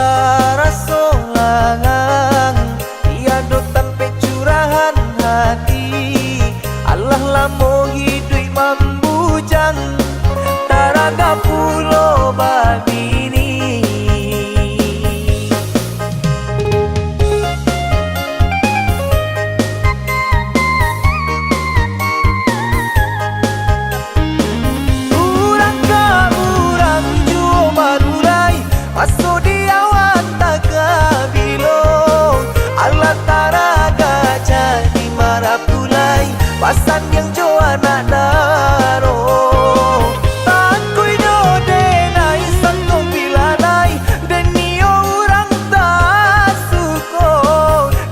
tara solangang tiada tampe curahan hati Allah lamo hidup mambujang taraga pulo babini urang ka urang juo marulai paso dia wataga bilong Allah taraga jadi marapulai pasan yang jo anak daro takui do denai santo pilanai denio urang tak suko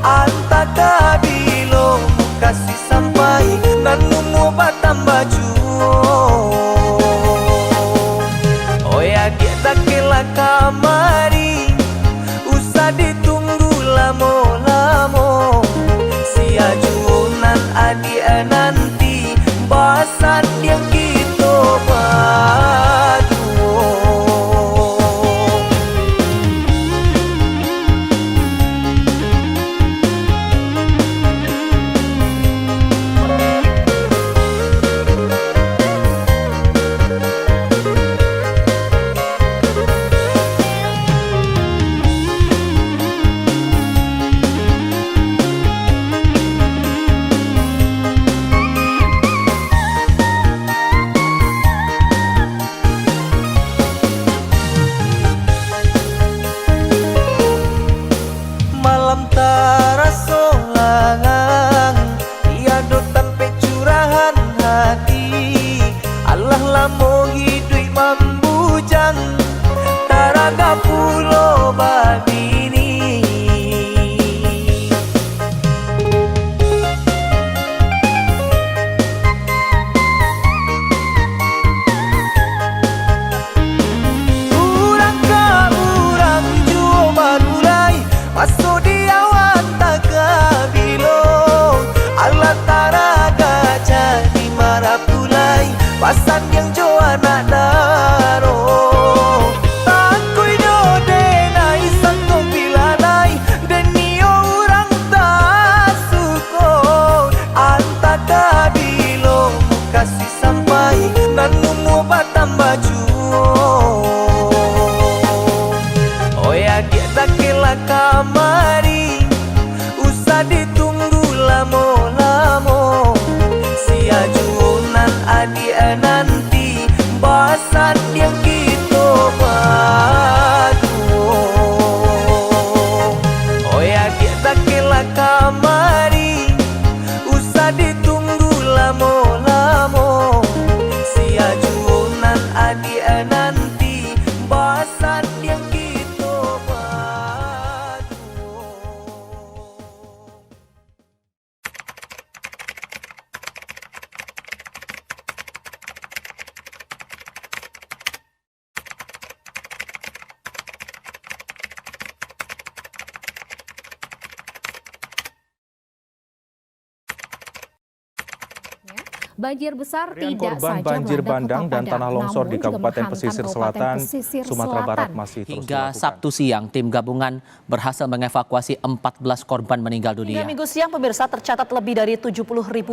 antaka bilong kasih sampai nanumu batam baju oh ya kita kela kamari usah ditunggu lamo-lamo si ajunan adi nanti bahasan yang kita padu malam tara solangang tiada tampe curahan hati Allah lamo hidup mambujang taraga pulo babini urang ka urang juo marulai paso dia wataga bilong Allah taraga jadi marapulai pasan yang jo anak daro takui do denai santo pilanai denio urang tak suko antaka bilong kasih sampai nanumu batam baju oh ya kita kela kamari usah ditunggu lamo-lamo si ajunan adi nanti bahasan yang kita padu oh ya kita kela kamari usah ditunggu lamo-lamo si ajunan adi nanti bahasan yang kita padu. Banjir besar Harian tidak korban saja banjir melanda bandang Kota dan Padang, tanah longsor namun di juga Kabupaten menghantam Pesisir Kabupaten Selatan, Pesisir Sumatera Barat Selatan. masih terus Hingga dilakukan. Sabtu siang, tim gabungan berhasil mengevakuasi 14 korban meninggal dunia. Hingga Minggu siang, pemirsa, tercatat lebih dari 70.000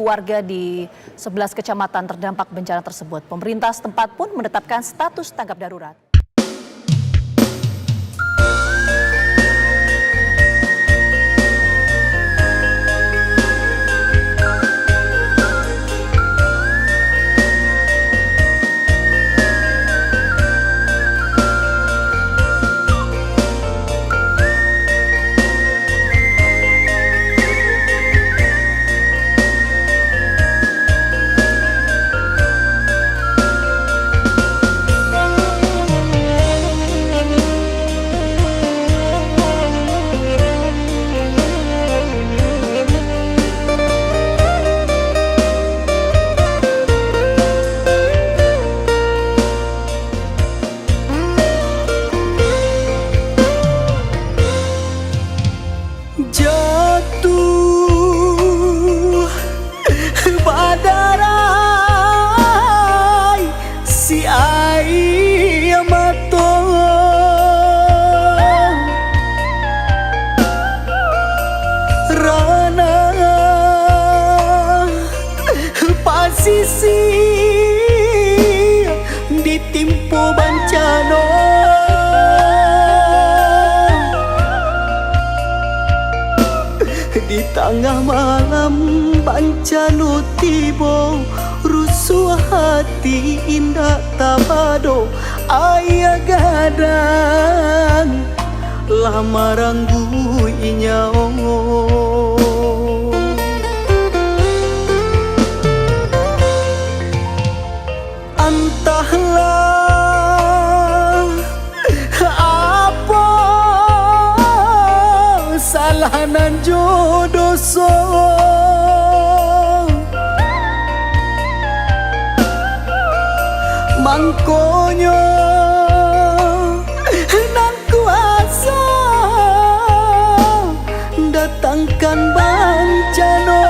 warga di 11 kecamatan terdampak bencana tersebut. Pemerintah setempat pun menetapkan status tanggap darurat. Di tengah malam bancanu tibo, rusuh hati indah tabado. Ayah gadang lama ranggu inyao. Entahlah apa salahanan jodoh so, mangkonyo nan kuasa datangkan bencana.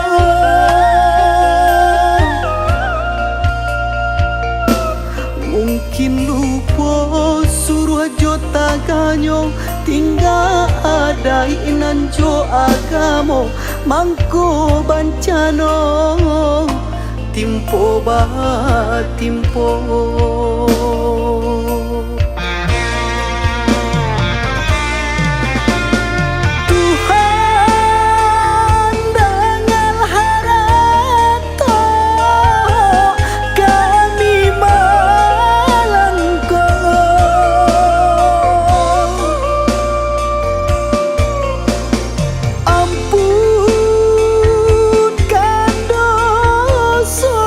Mungkin lupa suruh jota ganyo, tinggal ada inan jo agamo. Mangko bancano timpo bah timpo. Tuhan dengan harato kami malangko. Ampunkan dosa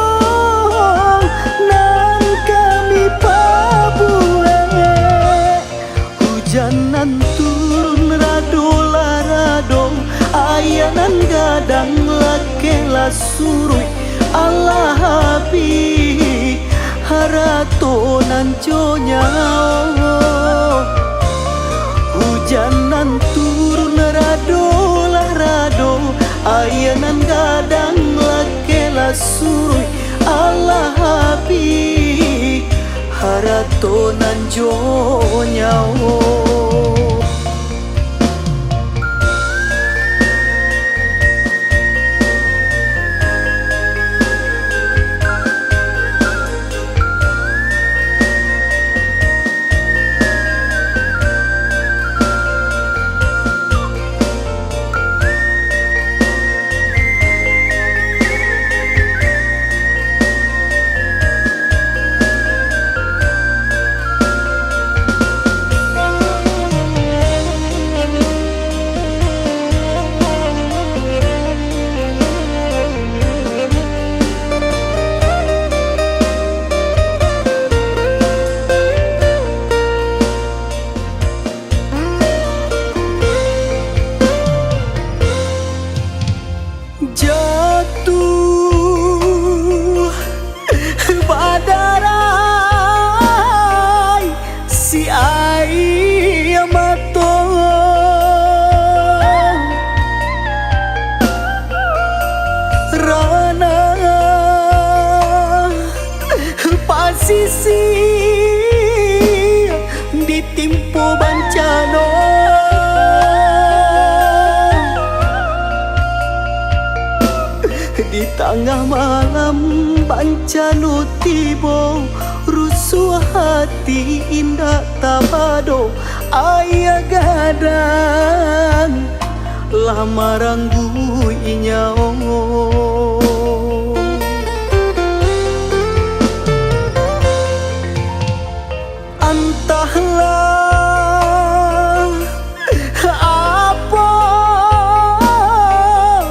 nan kami pabuhe. Hujanan turun rado, ayanan gadang lakela surui. Allah habi harato nan jonyao. Hujanan turun rado, ayanan gadang lakela surui. Allah habi harato nan jonyao. Jatuh badarai si air mata, rana pasisi ditimpo bancano. Di tengah malam bancanu tibo, rusuh hati indah tabado. Ayah gadang lama ranggu inyao. Entahlah apa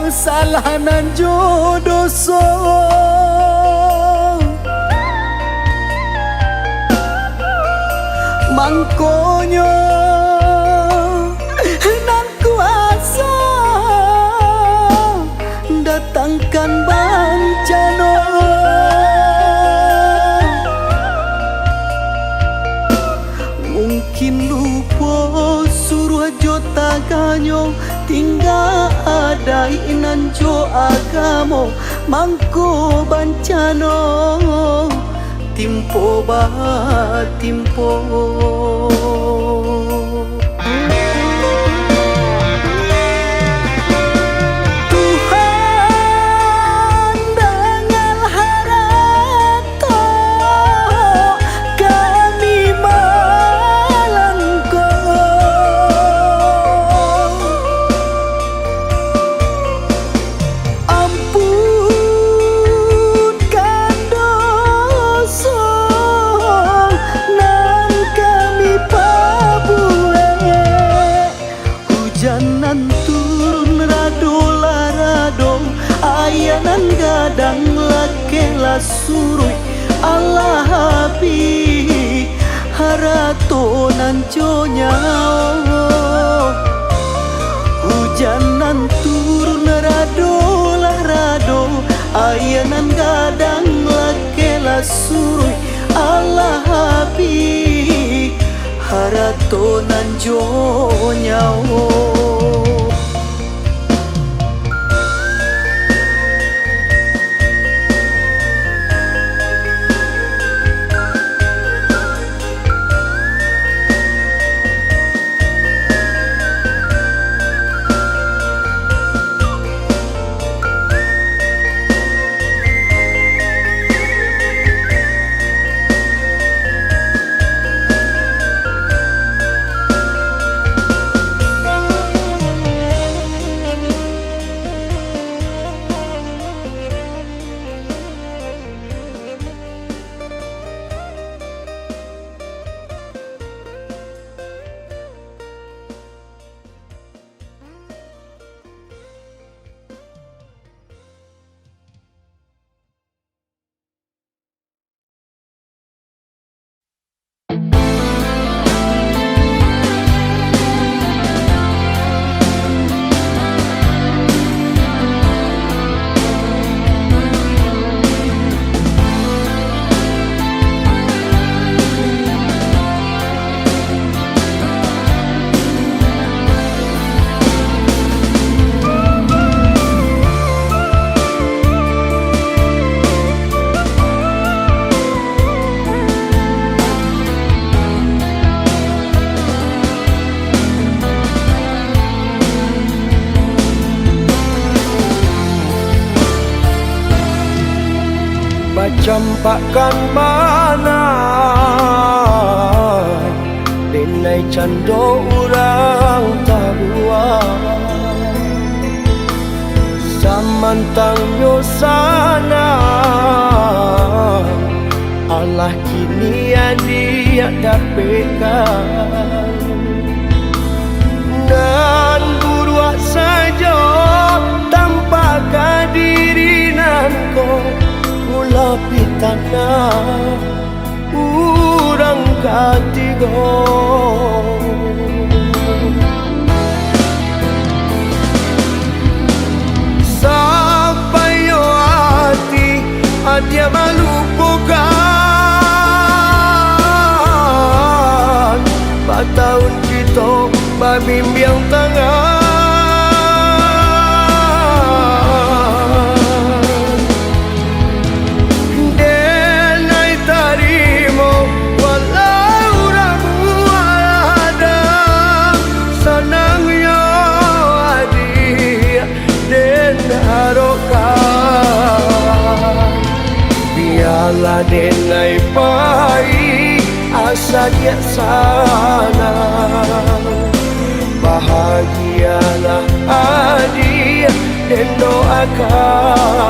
salahanan jodoh so, mangkonyo nan kuasa datangkan bencana. Mungkin lupa suruh jota ganyo, tinggal ada inan jo agamo. Mangko bancano timpo bah timpo. Tuhan dengan harato kami malangko. ayanan gadang lakela surui Allah habi harato nanconya hujanan turun rado ayanan gadang lakela surui Allah habi harato nanconya Campakkan mana denai cando urang tabuan samantang yosana Allah kini dia dapekan dan buruak saja tanpa kehadiran kau lapi tanah urang katigo sampai yo hati adia melupakan batahun kita babimbiang tangan biarlah denai pai asa dia sana bahagialah adia dan doakan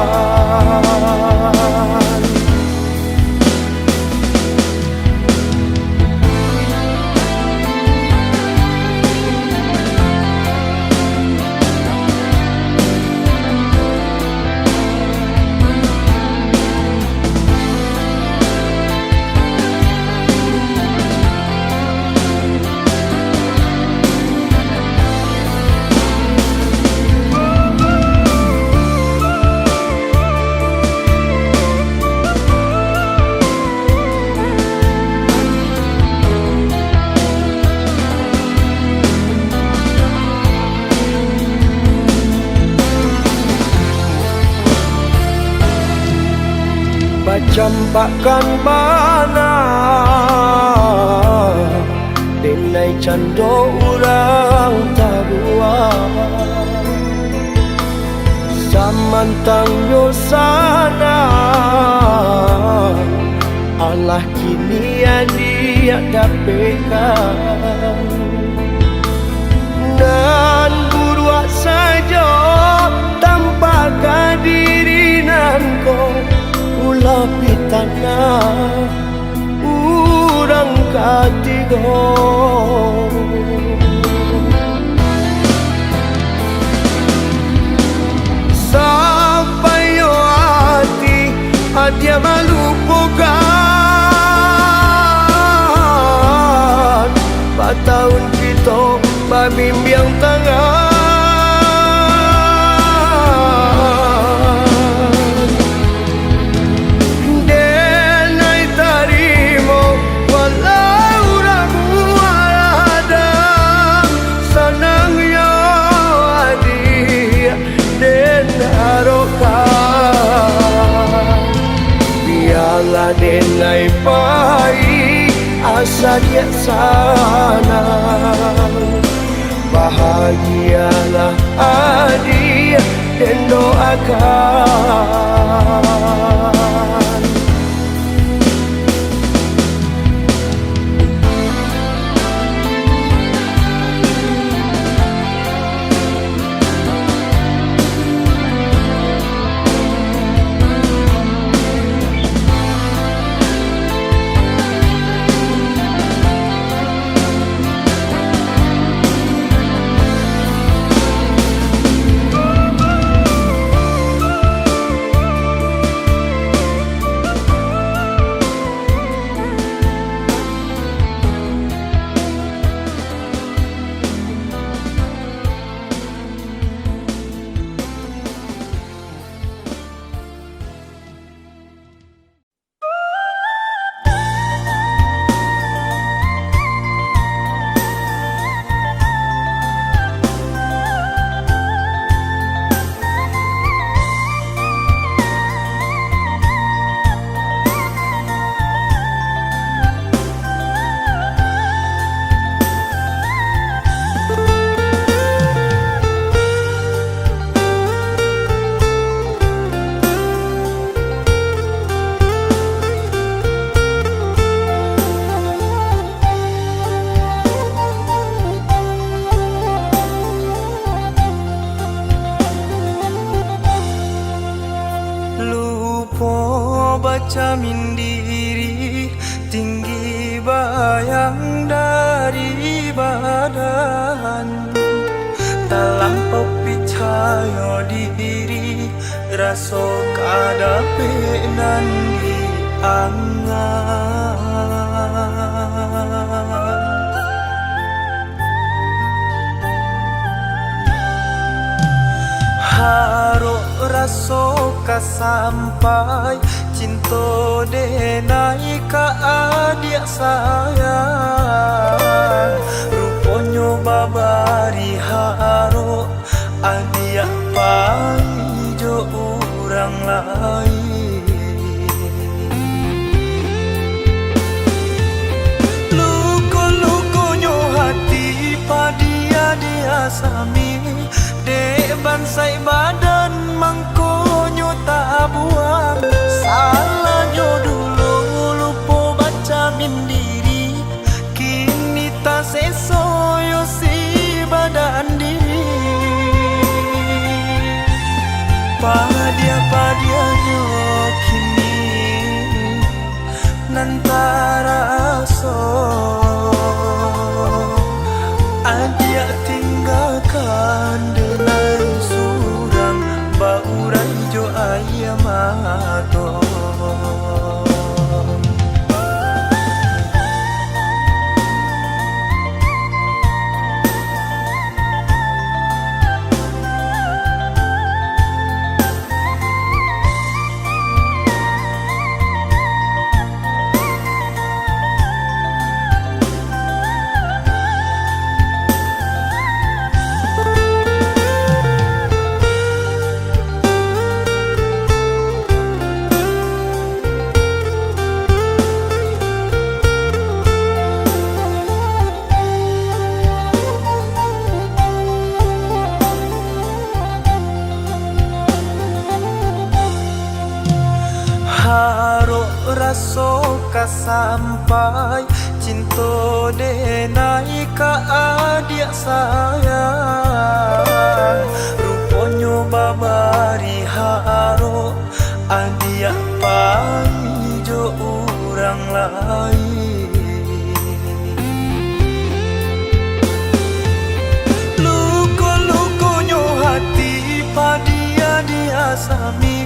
campakkan mana denai cando urang tabuan samantang yosana Allah kini dia dapekan dan buruak saja tanpa kehadiran kau lapi tanah urang katigo sampai saja sana. Bahagialah adik dan doakan. Baca mindiri tinggi bayang dari badan, tak lampau percaya diri rasa kadape nan di angan. Harok raso kasampai cinta denai ka adik sayang, rupanya babari harok adik paijo orang lain. Luko-lukonyo hati padia dia sami, dek bansai badan mangkonyo tak buang. Salahnya dulu lupa baca mindiri, kini tak sesoyo si badan diri. Padia-padianya kini nantara so adia tinggalkan dengan surang baurai jo ayam ato. Harok raso kasampai cinta denai ka adik sayang, rupanya babari harok adik paijo orang lain. Luko-lukonyo hati padia dia sami,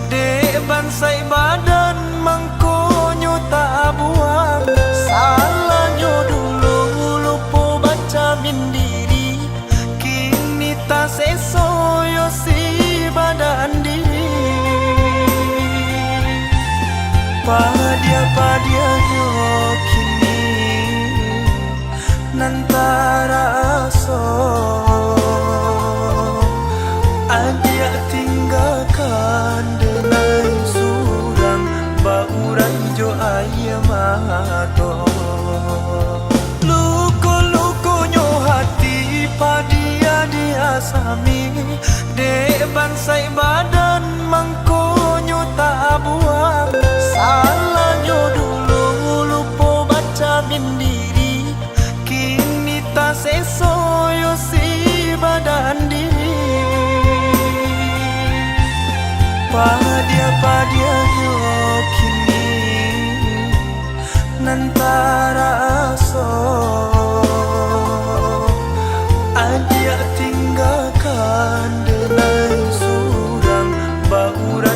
dek bansai badan mangkonyo tak buang. Salahnya dulu lupa baca mindiri, kini tak sesoyo si badan diri. Padia-padianya kini nantara so adia tinggalkan dengan surang baurai jo ayam ato. padia diasami dek bansai badan mangkonyo tak buang salahnya dulu lupa baca bindiri kini tak sesoyo si badan diri padia yo kini nantara aso adia tinggalkan dengan surang bauran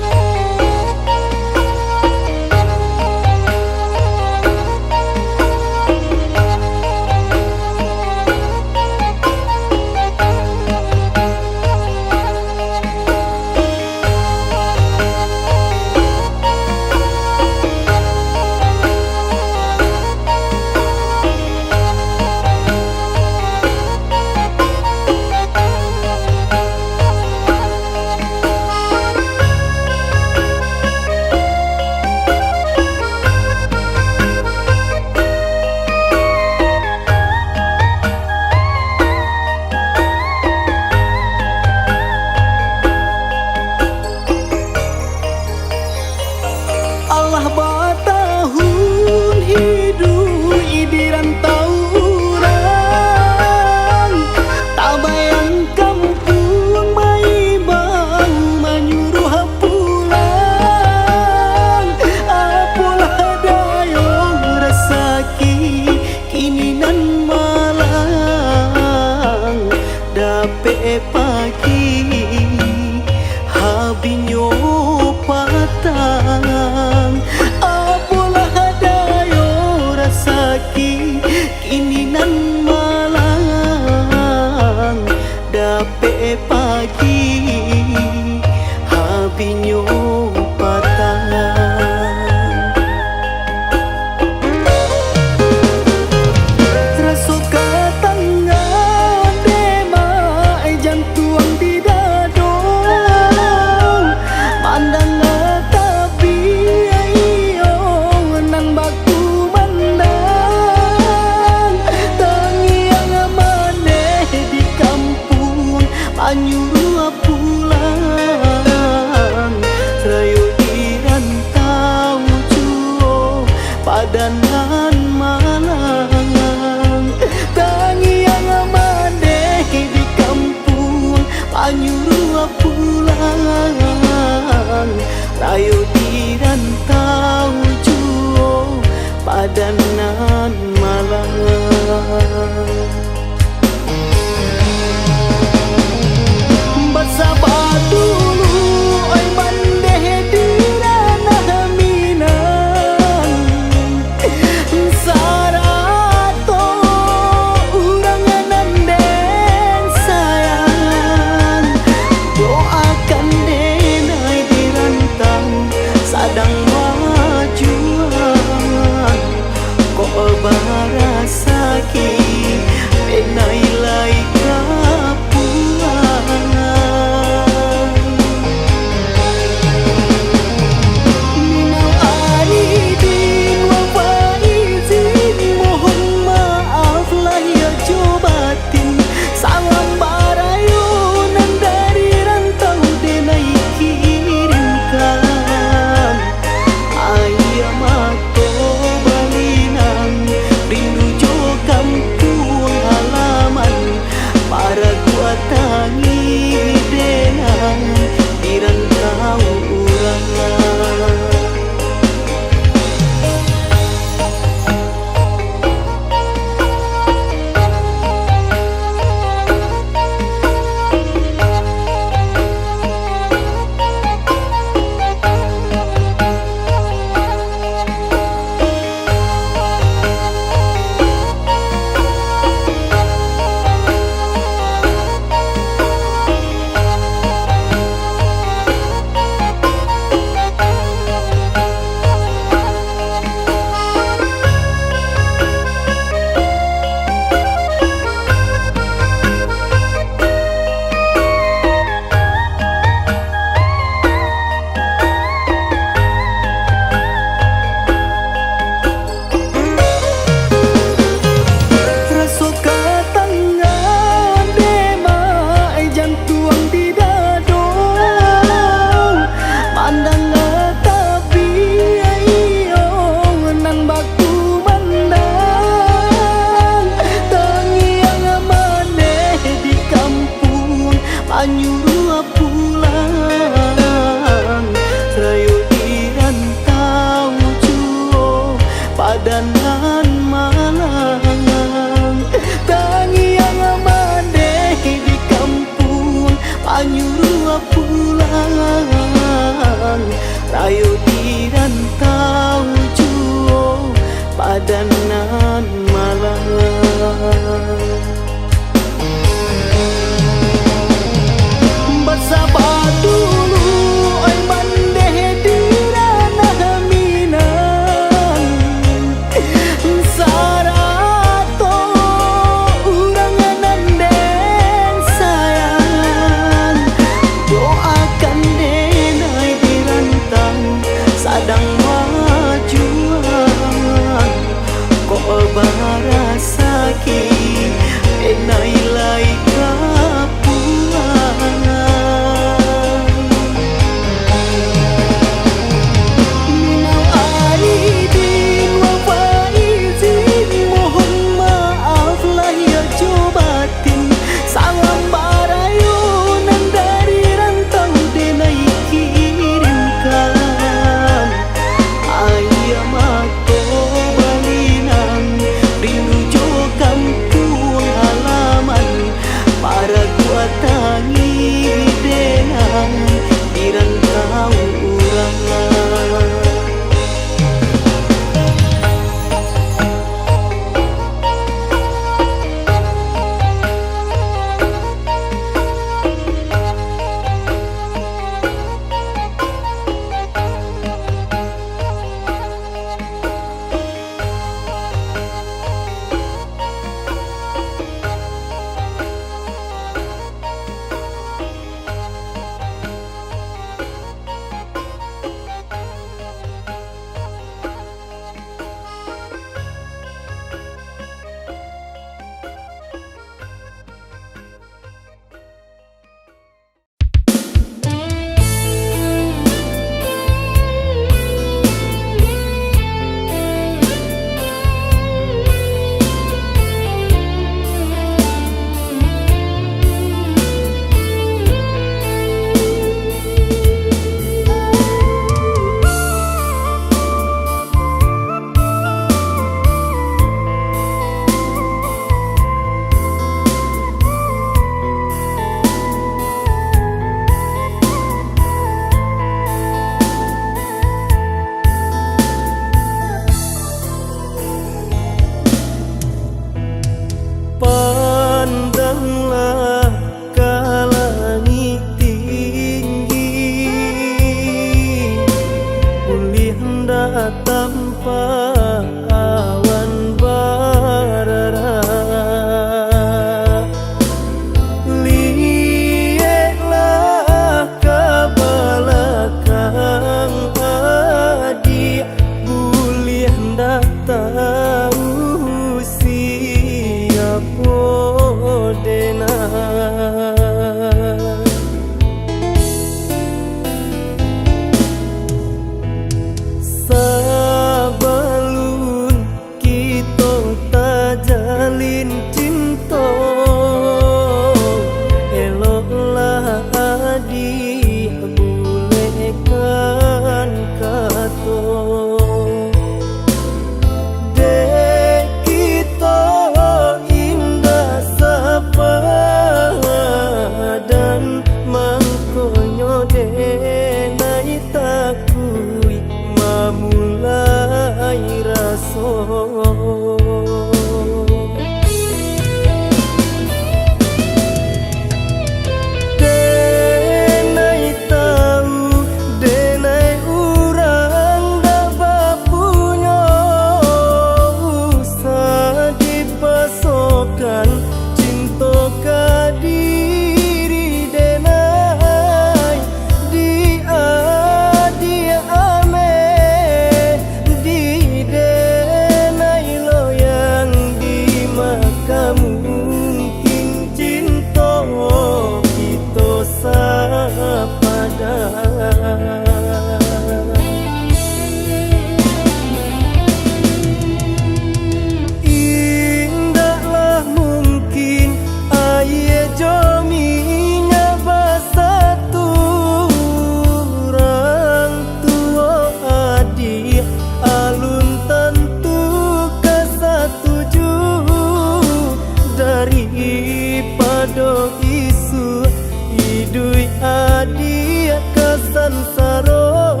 pada isu idui adia kesansaro,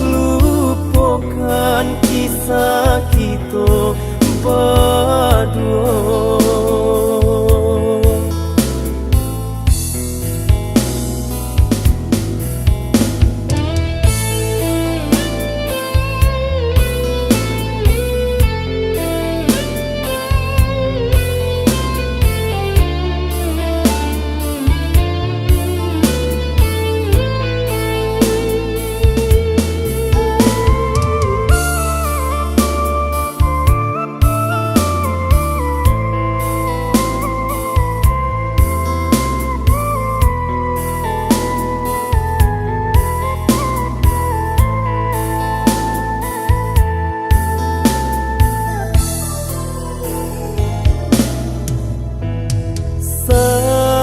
lupakan kisah kita berdua.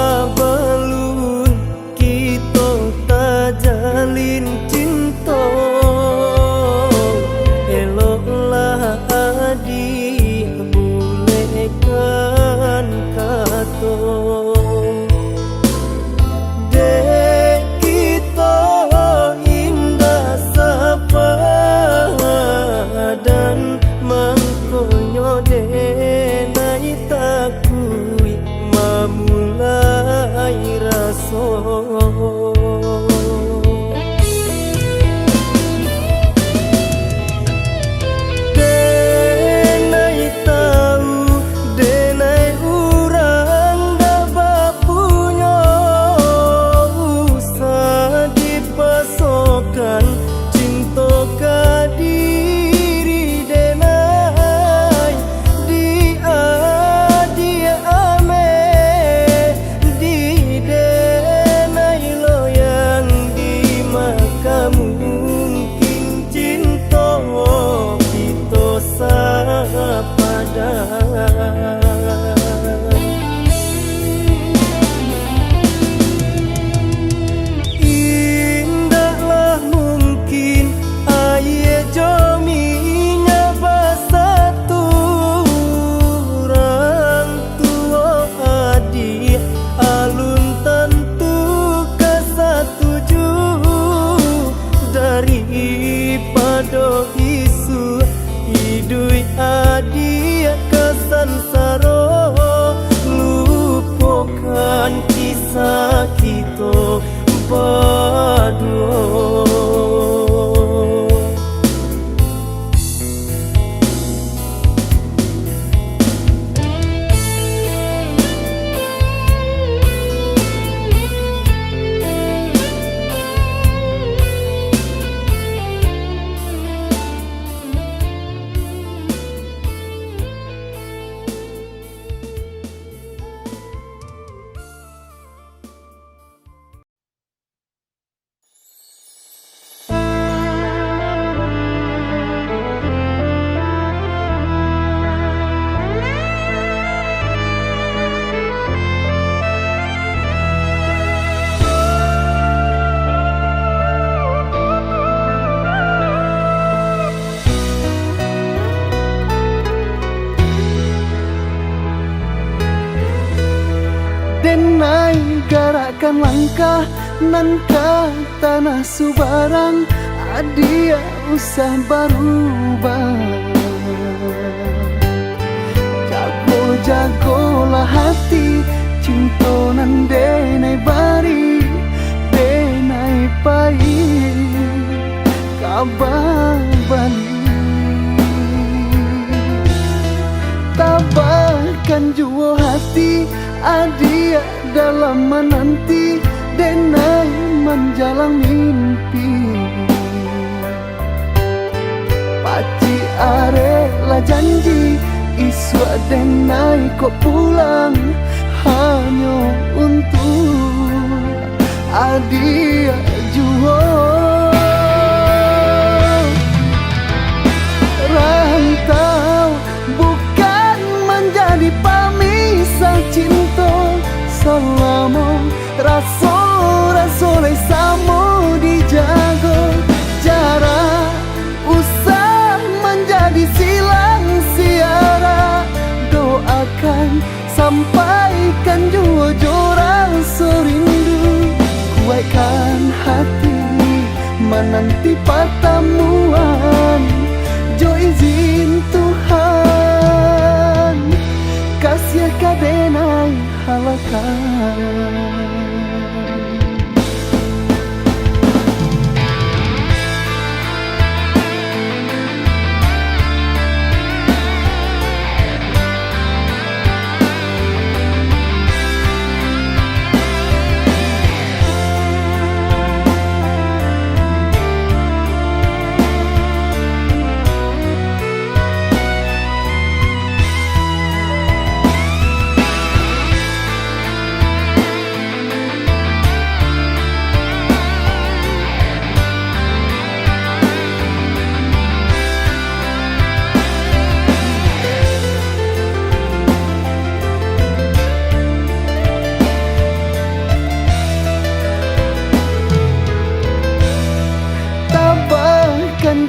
Sebelum kita tak jalin cinta, eloklah adik bolehkan kata. Dek kita indah sepadan, mangkonyo denai takui mulai rasa. Denai tahu, denai urang dah bapunya, usah dipasokan cinta ka diri denai. Dia ame di denai loyang di maka mungkin cinta kita sepadan. Indahlah mungkin aye jominya bersatu, orang tua adik alun tentu kesetuju, daripada isu idui adik kesansaro, lupakan kisah kita berdua. Denai gerakan langkah nan ka tanah subarang, adia usah berubah. Jago-jagolah hati, cinta nan denai bari, denai pai kabar bali. Tabahkan jua hati adia dalam menanti, denai menjalang mimpi. Paci arela janji, iswa denai kok pulang, hanya untuk adia jua. Rantau bukan menjadi pemisah cinta, selama rasa-rasa sama dijaga. Jarak usah menjadi silang siara, doakan sampaikan jua halakan.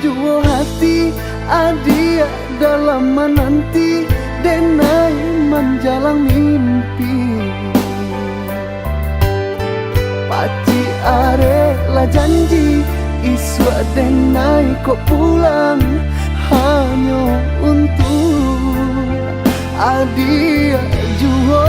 Jua hati adia dalam menanti denai menjalang mimpi. Paci are la janji iswa denai kok pulang hanya untuk adia jua.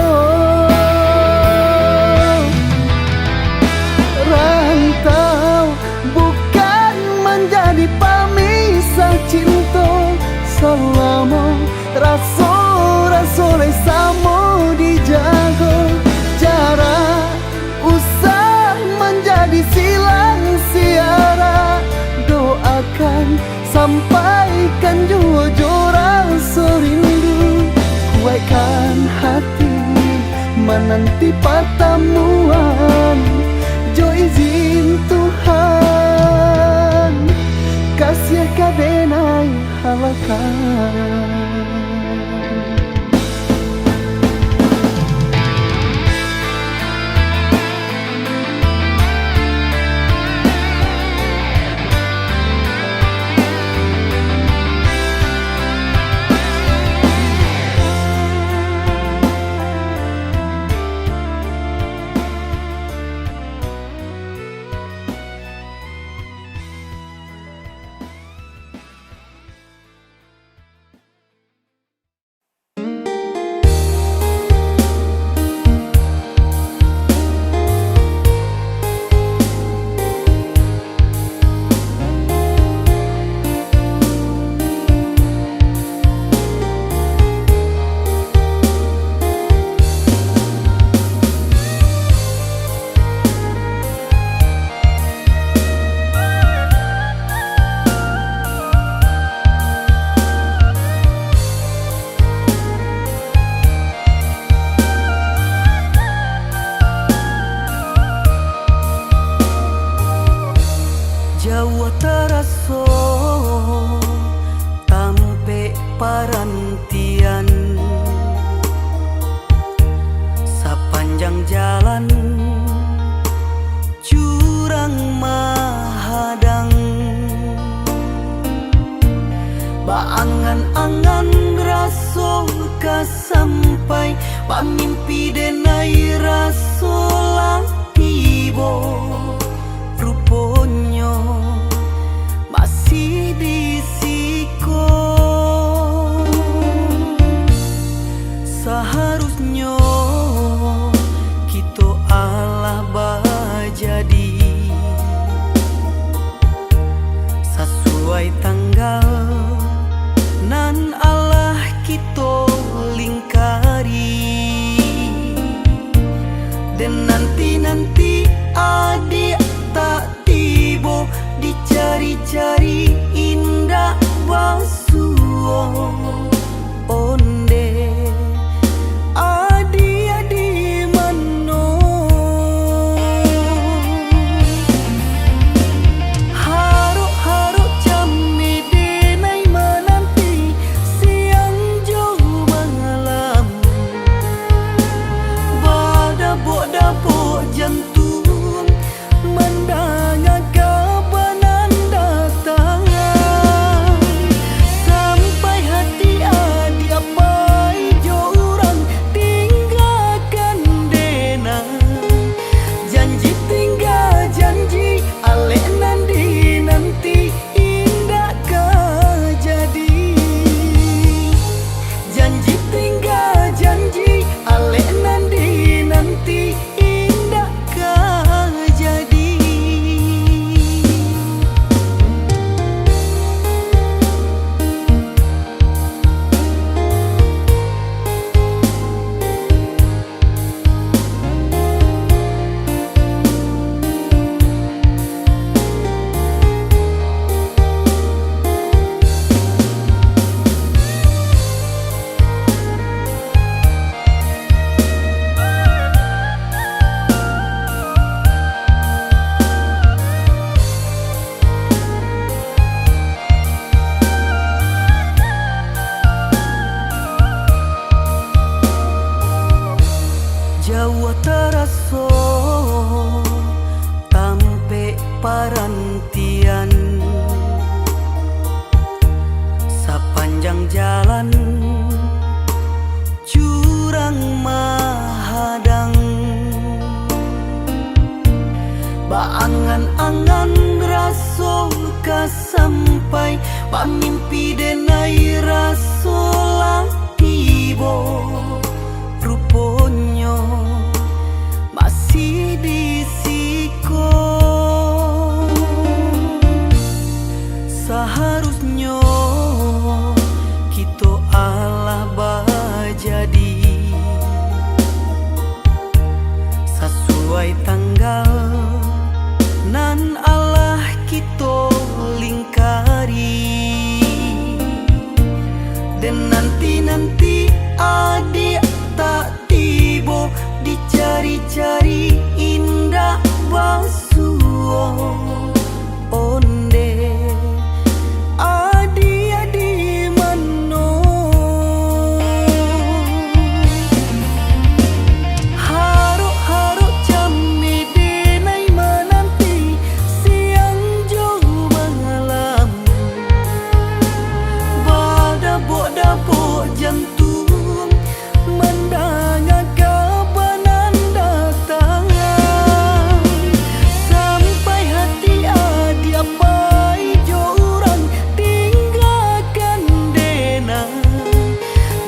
Rantau bukan menjadi pamisah cinta, selama raso-raso samo dijago. Jarak usah menjadi silang siara, doakan sampaikan jua jora serindu. Kuatkan hati menanti pertemuan, jo izin Tuhan kasih kadenai halakan. Jauh teraso tampe parantian, sepanjang jalan jurang mahadang. Baangan-angan raso kasampai, pamimpi denai raso tibo. Ruponyo masih di siko, seharusnya kita Allah bajadi sesuai tanggal nan Allah kita lingkari. Dan nanti adik tak tiba dicari-cari indah basuo onde adi mano. Haruk jami denai menanti siang jauh malam, badabok jantung mendengar kabanan datangan, sampai hati Jawa teraso tampe parantian sapanjang jalan jurang mahadang baangan-angan raso kasampai pamimpi denai raso tibo ruponyo masih disiko seharusnya kita Allah bajadi sesuai tanggal nan Allah kita lingkari dan nanti adik tak tiba dicari-cari indah basuo onde adi mano haruk jami denai menanti siang jauh malam badabok jantung mendengar kabanan datang sampai hati adi apai jorang tinggalkan dena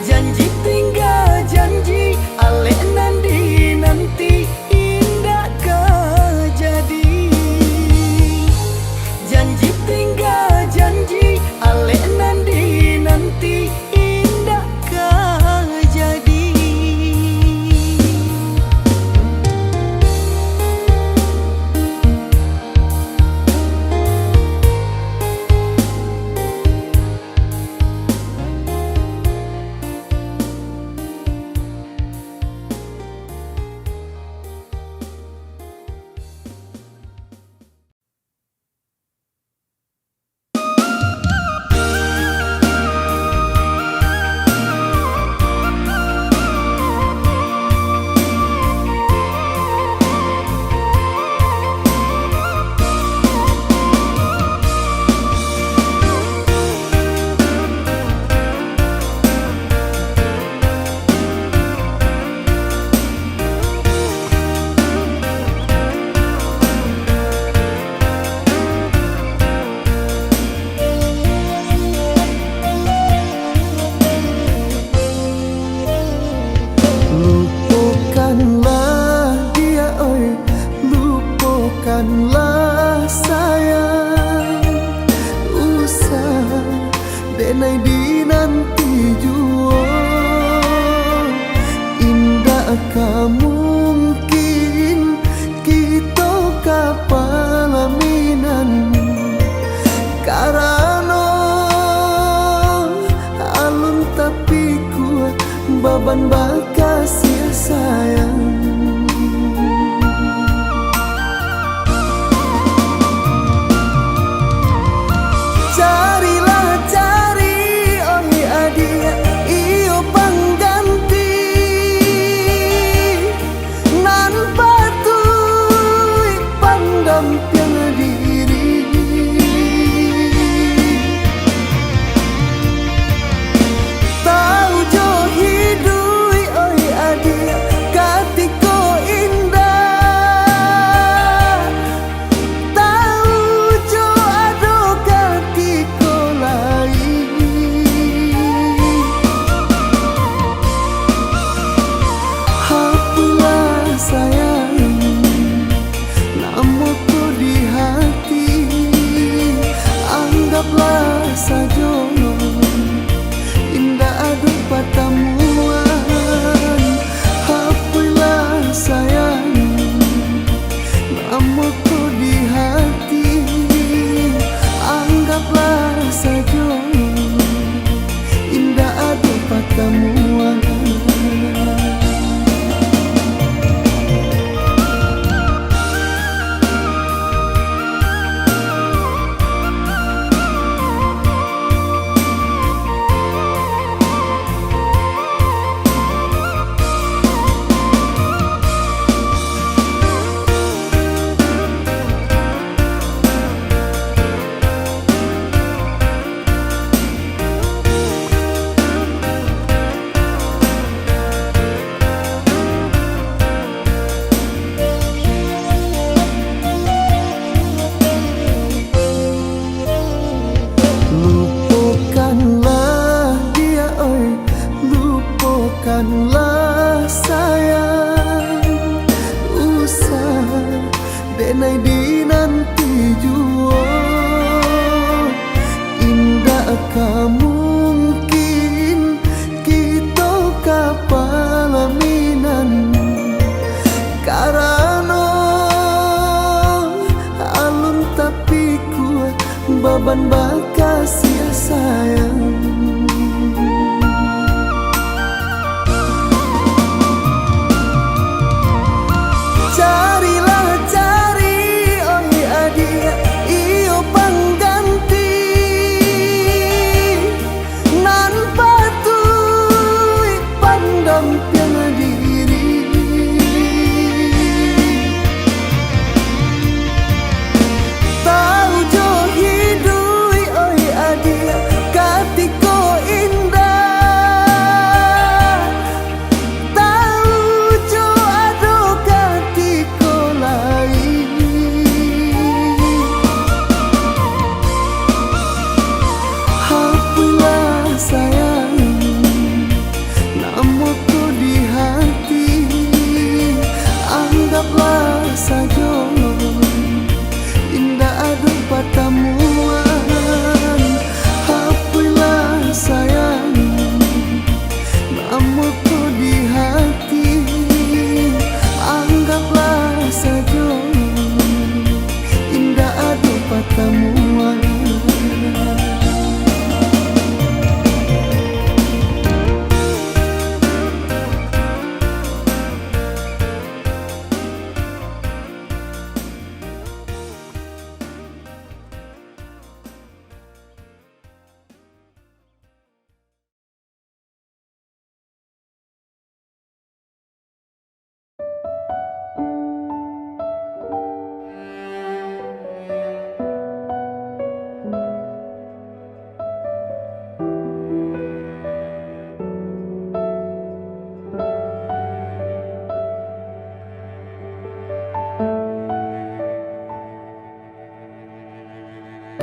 janji tinggal janji alek nanti indah kah jadi janji tinggal janji alek nanti indah kah jadi Lupakanlah dia, oi, lupakanlah sayang. Usah denai dinanti jua indah mungkin kita kapalaminan karena alun tapi kuat baban bakas ya sayang. Cari oleh adia iyo pangganti nan patui pandamping diri tahu jo hidui denai dinanti jua indah mungkin kita kapalaminan karena alun tapi kuat baban bakasih sayang.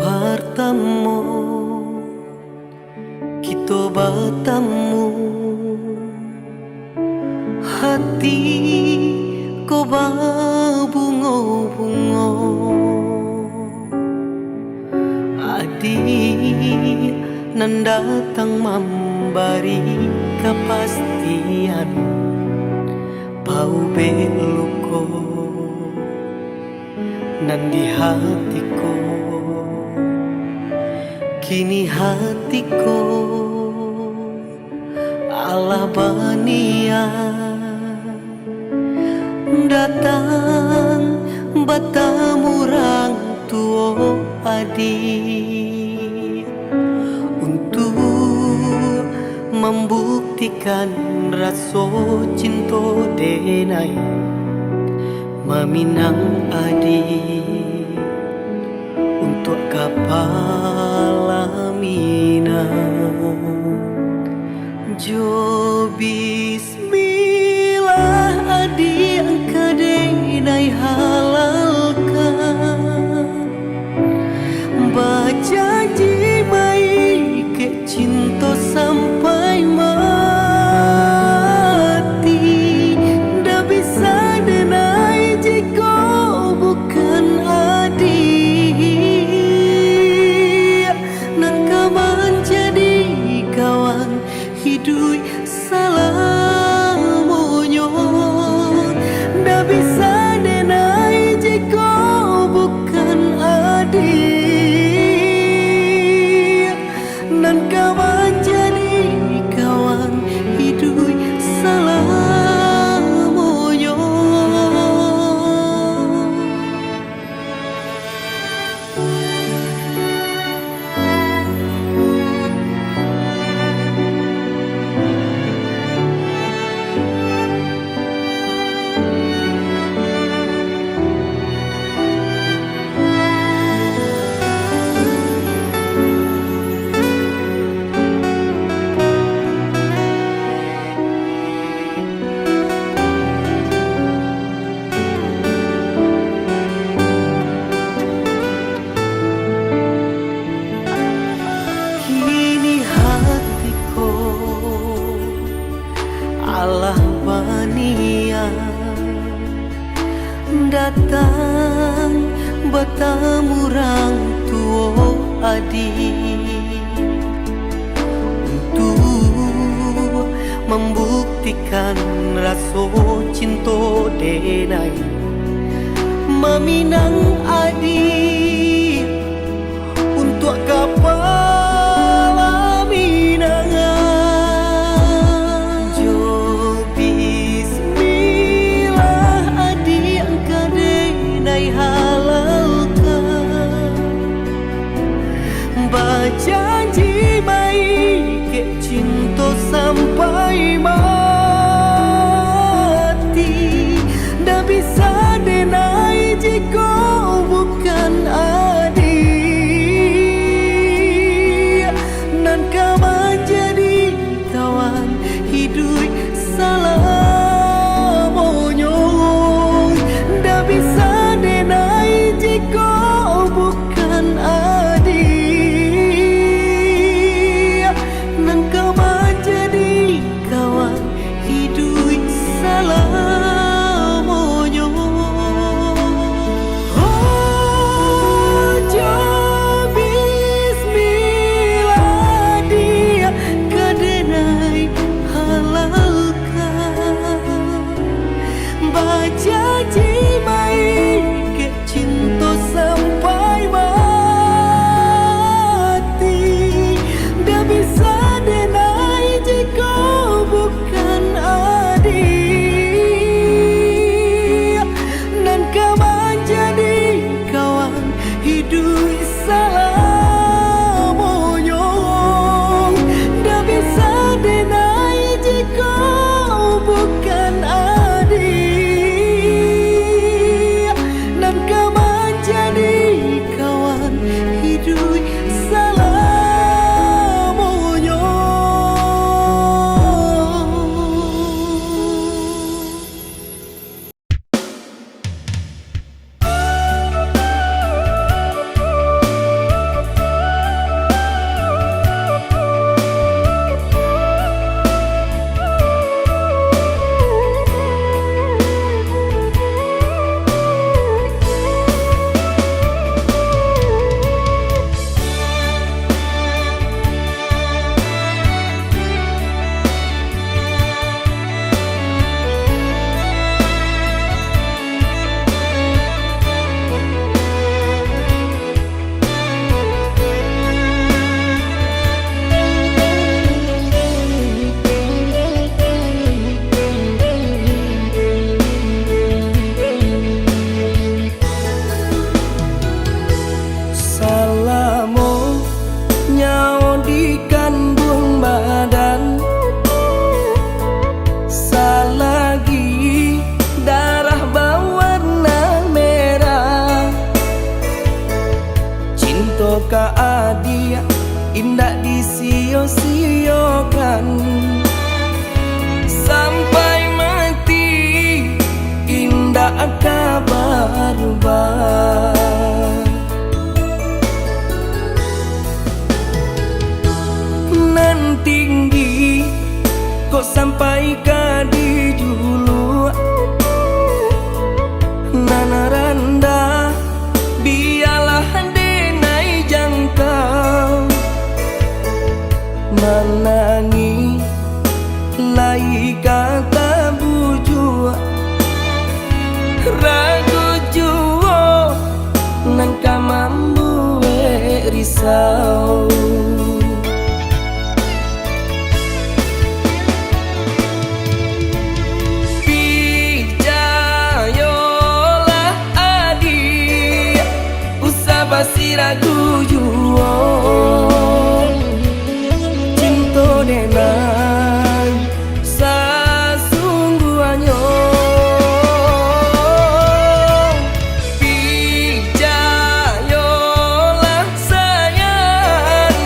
Bertemu, kita bertemu, hati ko berbunga-bunga. Adi nan datang memberi kepastian, bau beluko nan di hatiku. Kini hatiku ala bania datang bertemu orang tua adik untuk membuktikan rasa cinta denai meminang adik untuk kapalaminan. Jo bismillah adi yang kadenai halalkan baca jimai ke cinta sampai mati. Dah bisa denai jika bukan adik nan kaman jadi kawan hidup salamunyo. Dah bisa denai jika bukan adik nan kawan jadi kawan hidup salamunyo. Kini hatiku Allah bania datang bertemu orang tua adik untuk membuktikan rasa cinta denai meminang adik untuk kepala minangan. Jo bismillah adik kadenai halalkan berjanji baik ke cinta sampai mati. Dah bisa denai jika bukan adik, nan kau menjadi kawan hidup selamanya. Dah bisa denai jika bukan adik, nan kau menjadi kawan hidup selamanya. Janji baik ke cinta sampai mati. Dah bisa denai jika bukan adik, nan kau menjadi kawan hidup selamanya. Dah bisa denai jika bukan adik, nan kau menjadi kawan hidup selamanya. Salamu nyawa di kandung badan, salagi darah berwarna merah. Cinta ka adik indah disio-siokan, sampai mati indah kabar bar. Nan tinggi kok sampai ka di julu, nan rendah biarlah denai jangkau. Menangi lai kata bujuk, ragu juo nan ka membuat risau. Pasti ragu juo cinta denai sesungguhnya. Pijayolah sayang,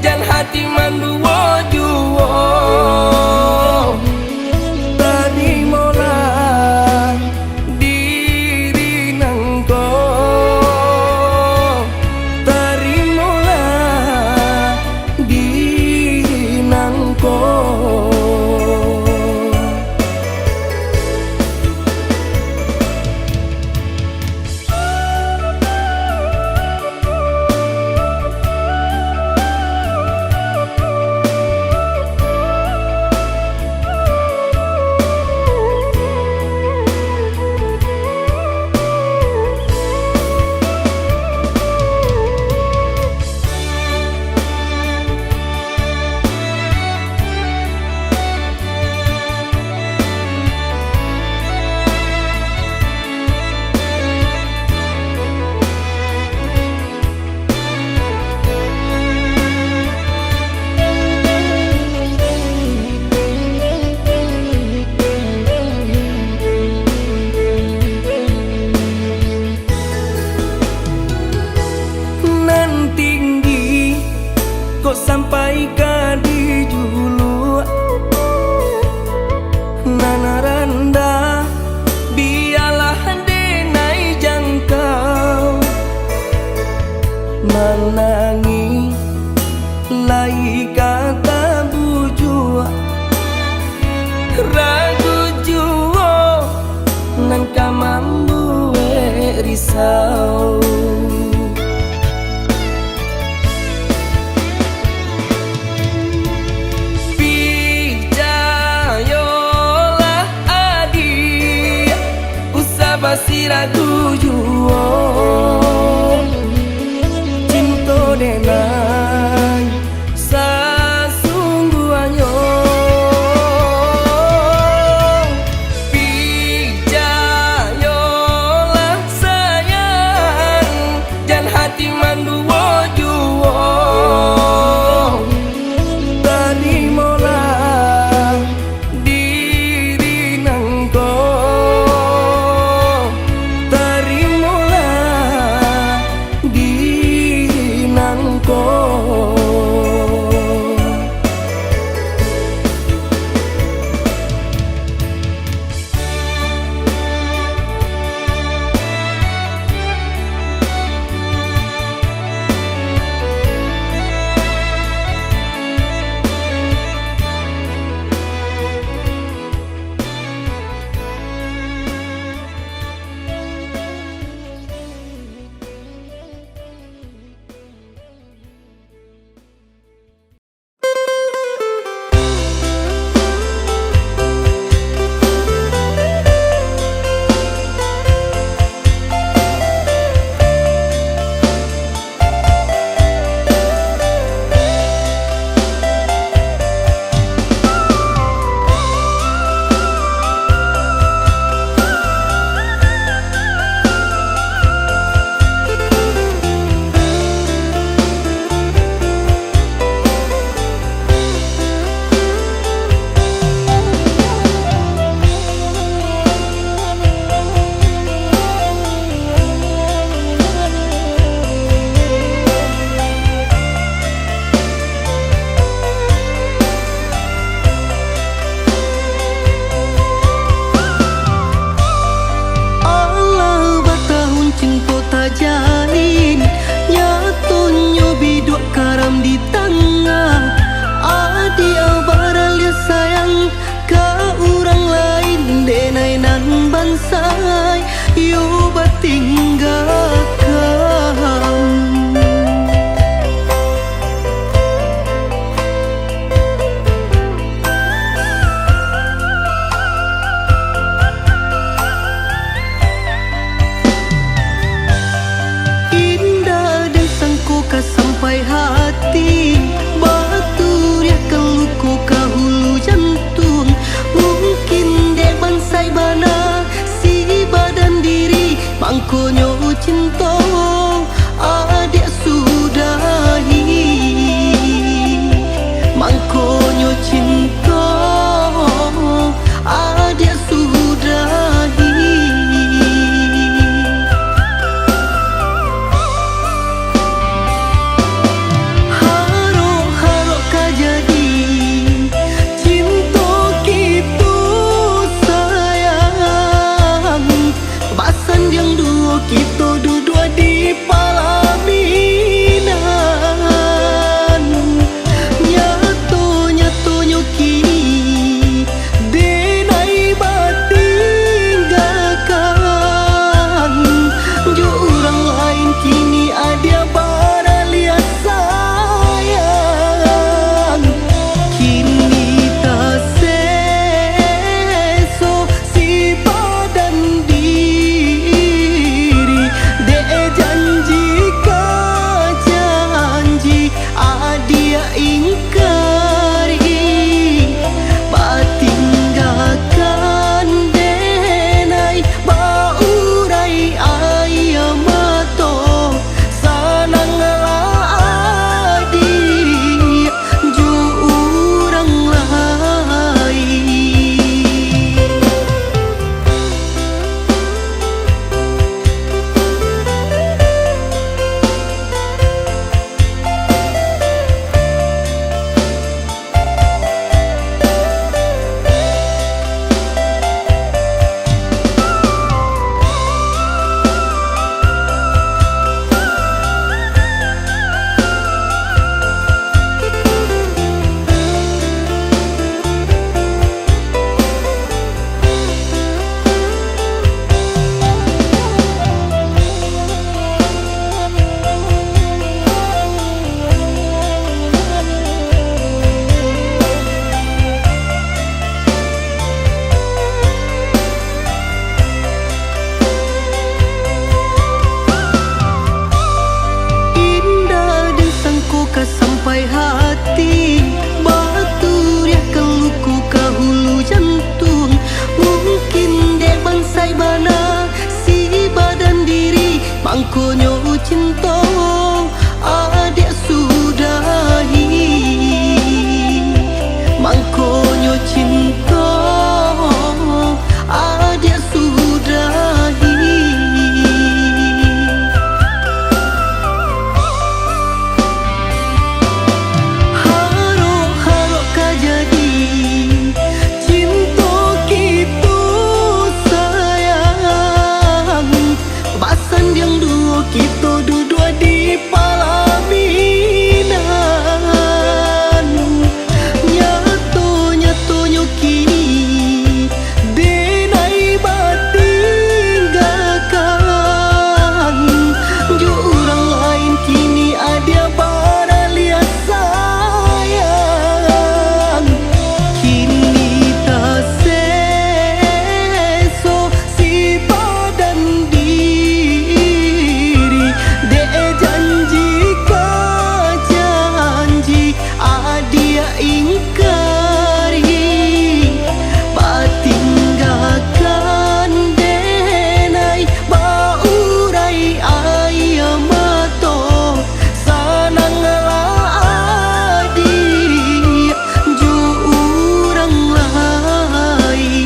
dan hati mandua juo. Terimalah diri nangko, terimalah menangi lai kata bujua ragu juo nan kamambu risau pijayolah adi usah basi ragu juo cinta denai sesungguhnya pijayolah sayang dan hati mandua juo terimalah diri nangko terimalah diri nangko. jalin nyatunya biduk karam di tengah adi abaral sayang ke orang lain denai nan bansai yo batinggalkan sampai hati batu dia keluku ke hulu jantung mungkin dia bansai bana si badan diri bangkonyo mangkonyo cinta adik sudahi, mangkonyo cinta adik sudahi. Haro-haro kajadi cinta kita sayang, basan yang dua kita duduk di palaminan. Nyato-nyatonyo kini denai batinggalkan, ju orang lain kini ada baralia sayang. Kini tak seso si badan diri, de janji ka janji adia ingkari, batinggalkan denai baurai ayamato sananglah adi ju urang lain.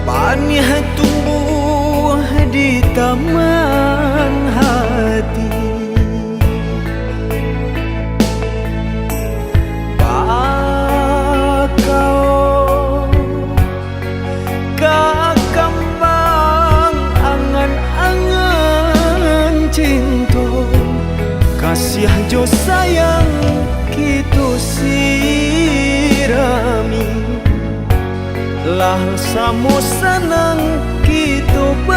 Banyak tumbuh di taman hati, bakau kakambang angan-angan cinta, kasih jo sayang kita sirami, lah samo senang kita berdua.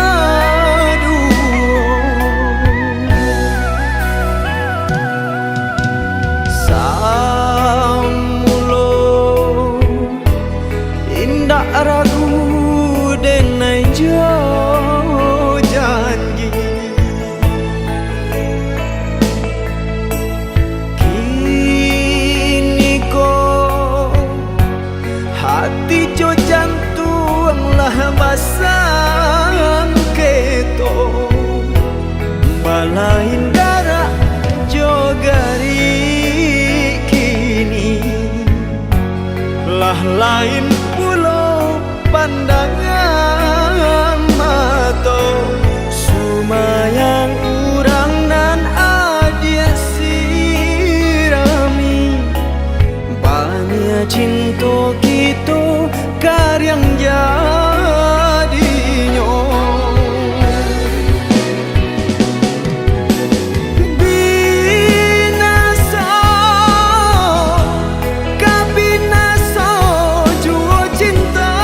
Samulo indah ragu denai jo janji, kini ko hati jo jantung lah basang keto, balain darah jogari kini, lah lain pulau pandangan mata, sumayang urang nan adia sirami, banyak cinta kita karyang jadinya. Binasa kabinasa jua cinta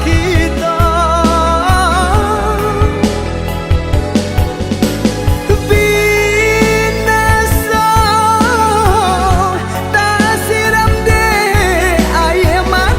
kita, binasa tak siram de air mata.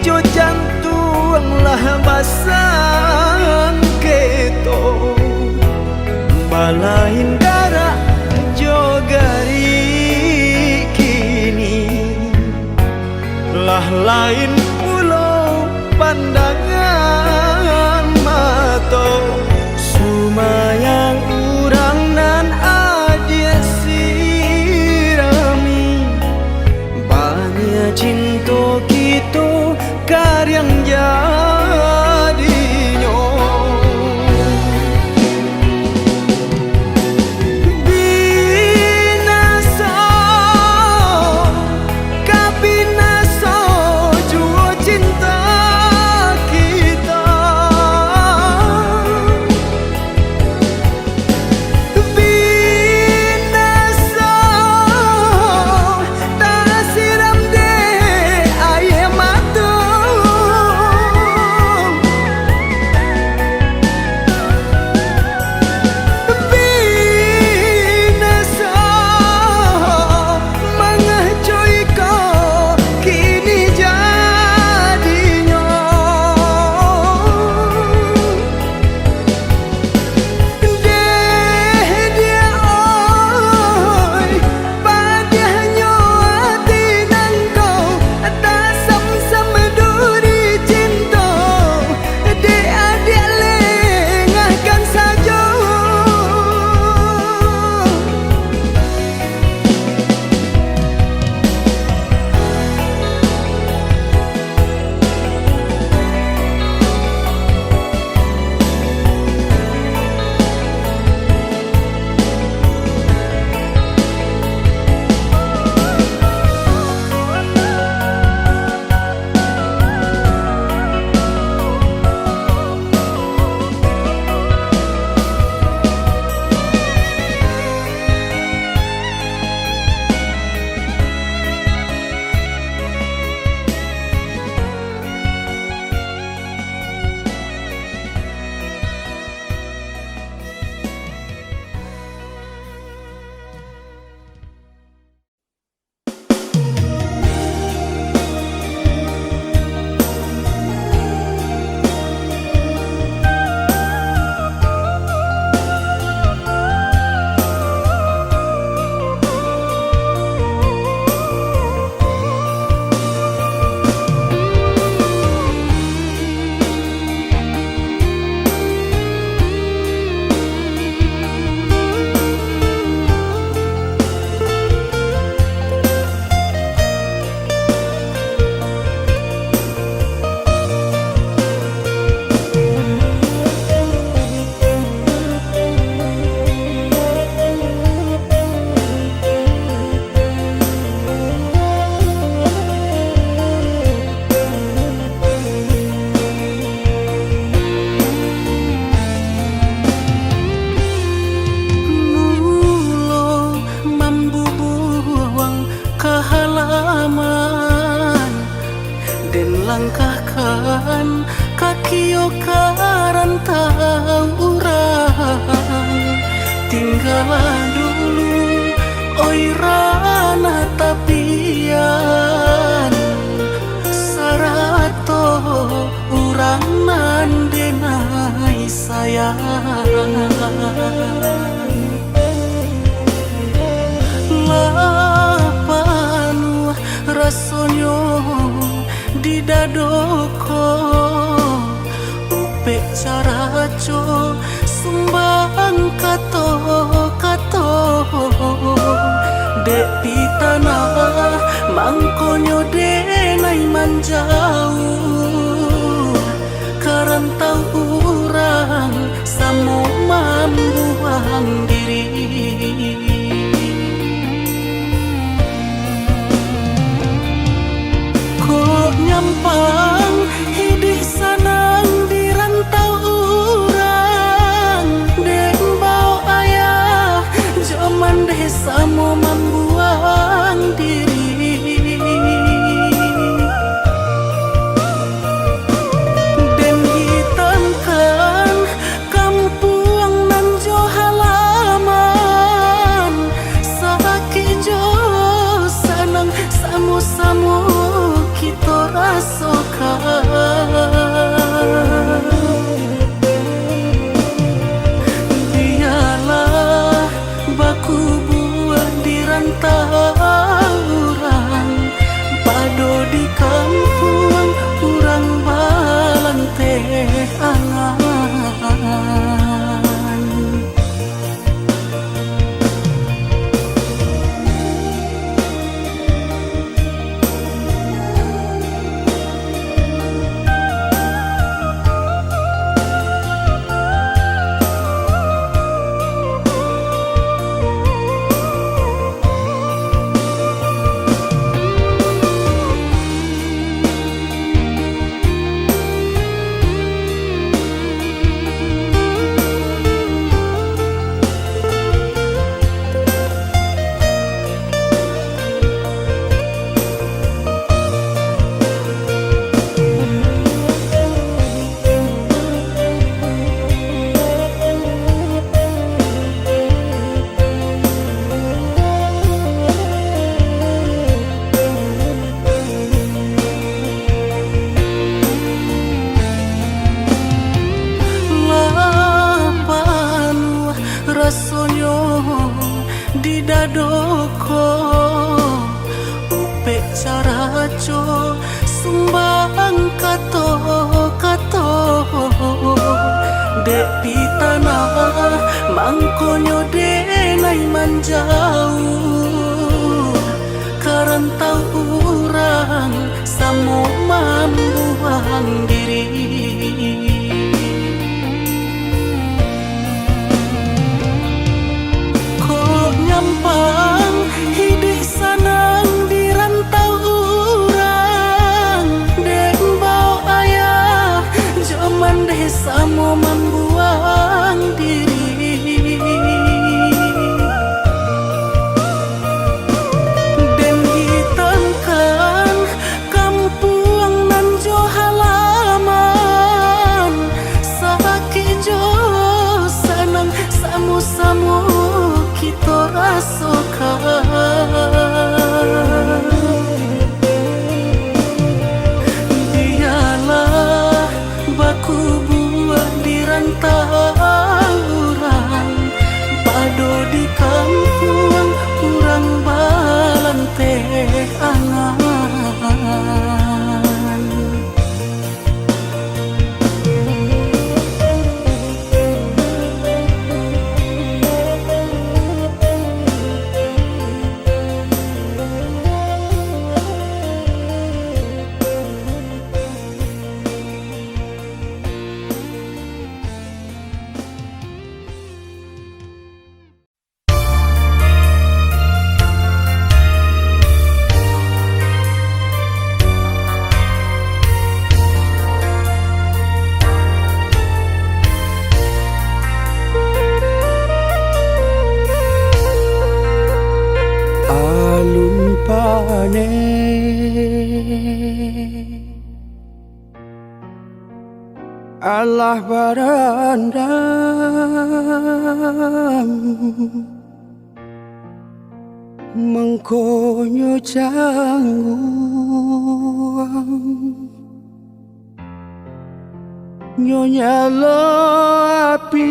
jo jantung lah basang keto balain darah jo gari kini lah lain pulau pandangan mato sumayang urang nan adia sirami banyak cinta kita karyang jadinya binasa kabinasa jua cinta kita binasa tak siram de air mata binasa mengacui kau kini jadinya deh dia oi padahnya hati nangkau tak sam-sam duri cinta dek adik lengahkan saja Nulo mambu buang ke halaman dan langkahkan kaki karantau urang tinggal dulu oi rana tapian sarato urang mandenai sayang lapanu rasonyo di dadoko upe caraco sumbang kato dek pitana mangkonyo denai manjau karantau urang samo mambuang diri kok nyampang hidup sanang di rantau urang den bau ayah zaman desa mau membuang diri Pado di kampung urang balang teh angan. Di dadoko upe caraco sumbang kato dek pitana mangkonyo denai manjau karantau urang samo mambuang diri. Nyampang hidup sanang di rantau urang dek bau ayah zaman desa mau membuang diri dan hitamkan kampung nan jo halaman sakit jo sanang samu-samu kita rasakan. Dialah baku buat di rantau urang pado di kampung urang balang teh angan. Allah barandam mengkonyo cangguang nyonya lo api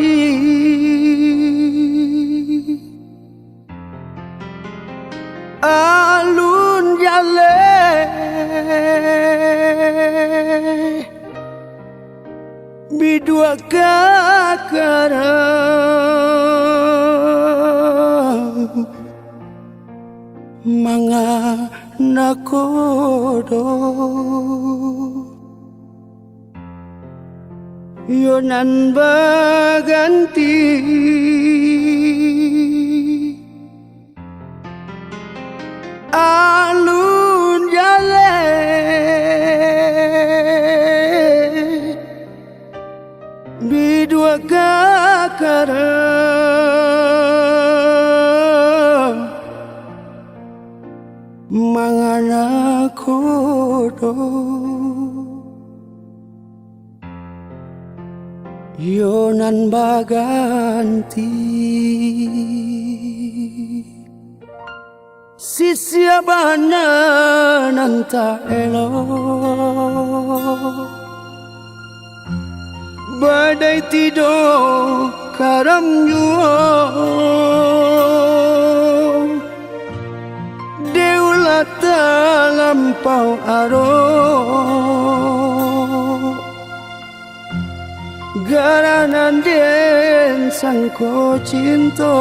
alun jale bidua kakarang manga nakodo yonan baganti alun jale bidua kakarang mangana kodo yonan baganti sisiabana nanta elo badai tido karam juo deulata lampau aro garanan den sangko cinta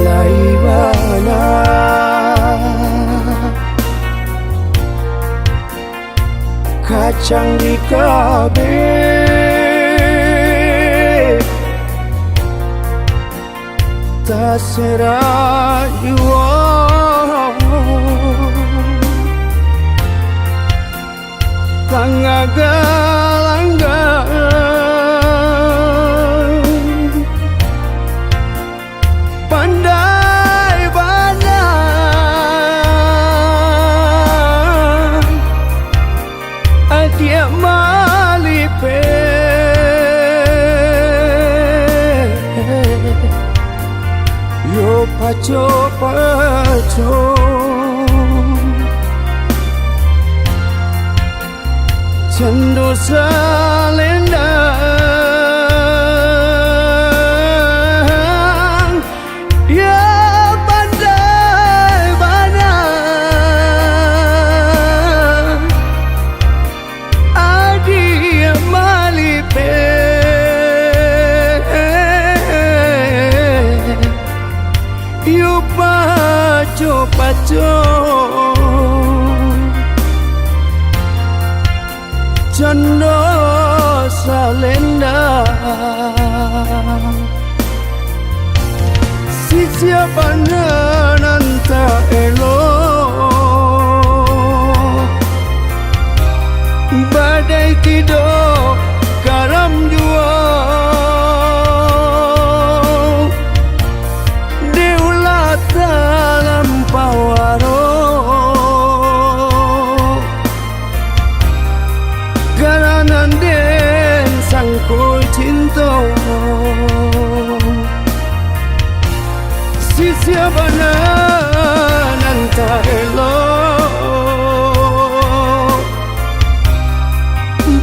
laibana kacang di kabe tak serayua tangga galanggang pandai banyak adia malipe yo paco cendu selendang ya pandai banyak adia malipe yo paco cendo selendang si siapa nanta elo badai tidur karam jua deulat dalam pawaro garanan den sangko cinta si siapa nanta elo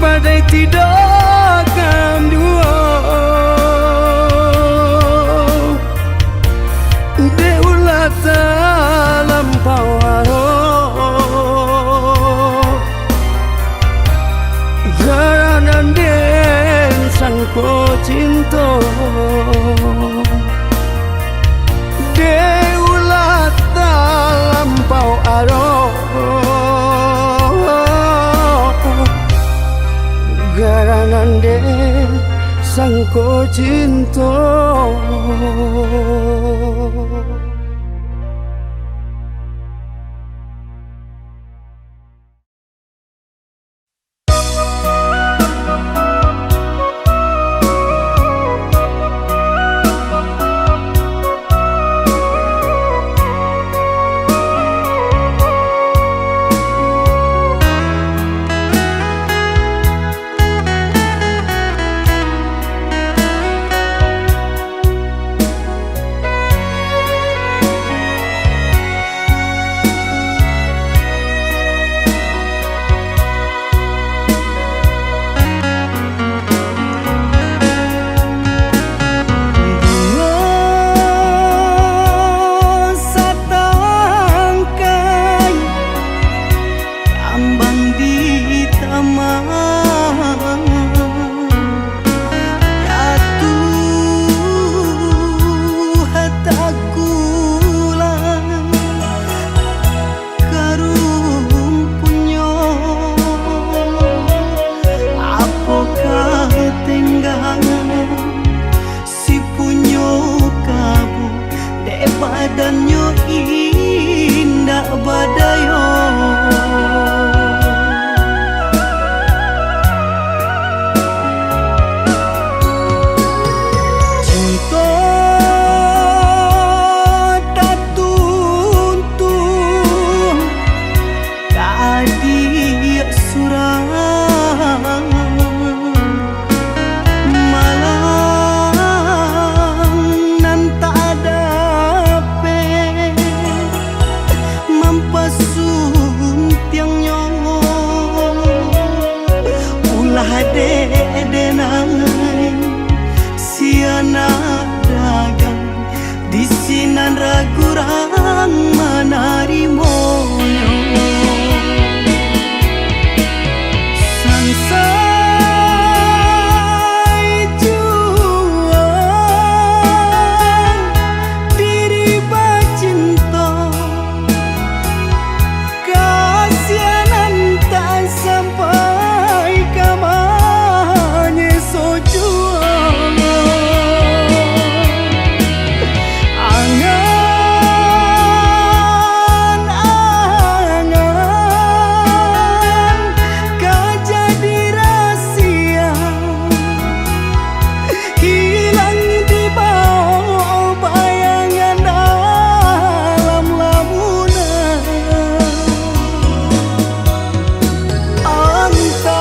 badai tidak akan dua deulat dalam pawaro garanan den sangko cinta deulat dalam pawaro garanan den sangko cinta. hade denai siana dagang di sinan ragurang manari moyo sansai juang diri bacinta kasianan tak sampai kamanye sojuang angan-angan kau jadi rahasia hilang di bawah bayangan dalam lamunan entah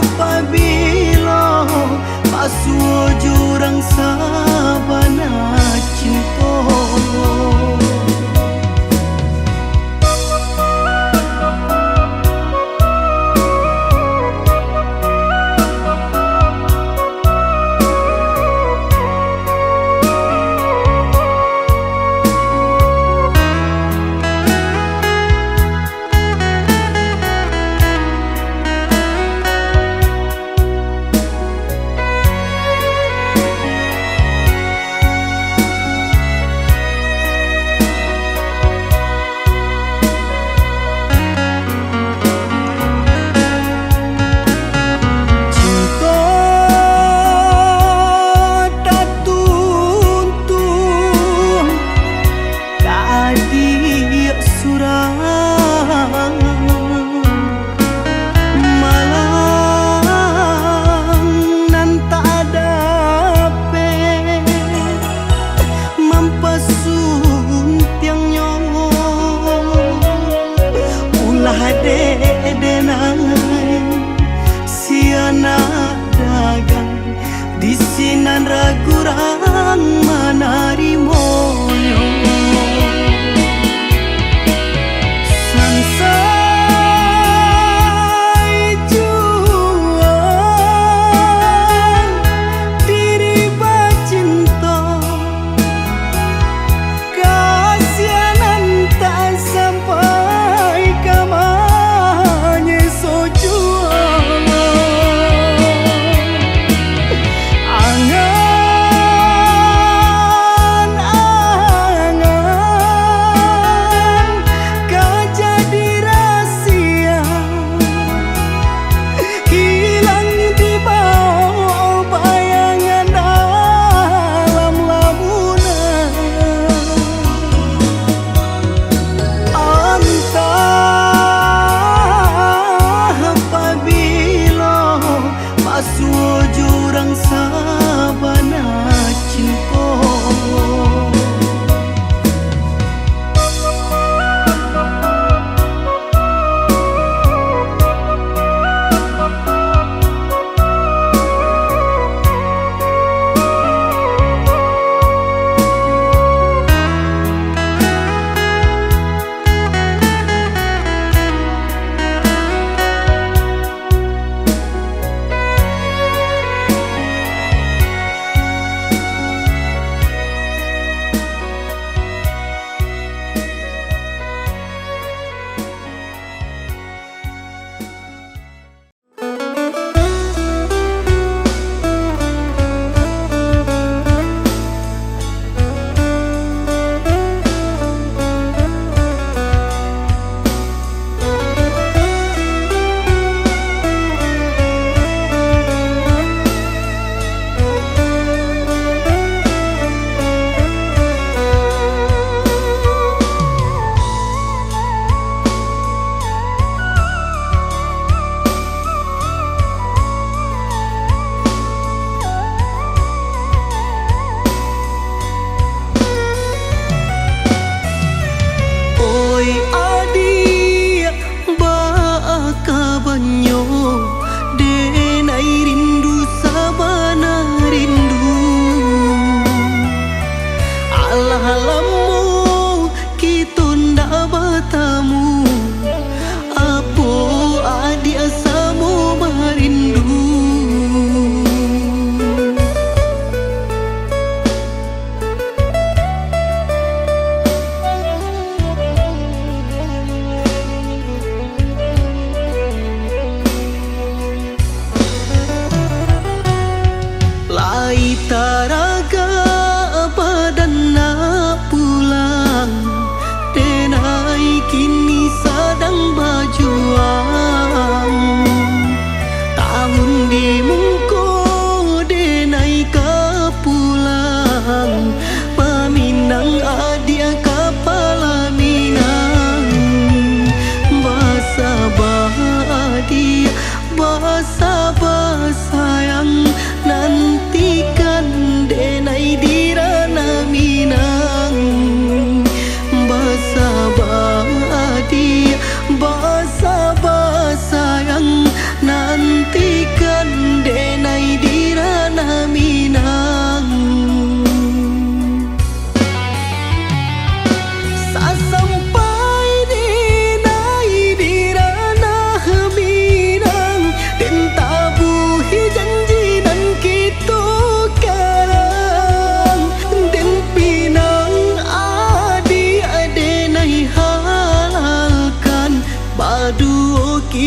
apabila pasuo jurang sabana cinta siana dagang di sinan ragurang manari moyo sansai juang diri bacinta kasianan tak sampai kamanye sojuang angan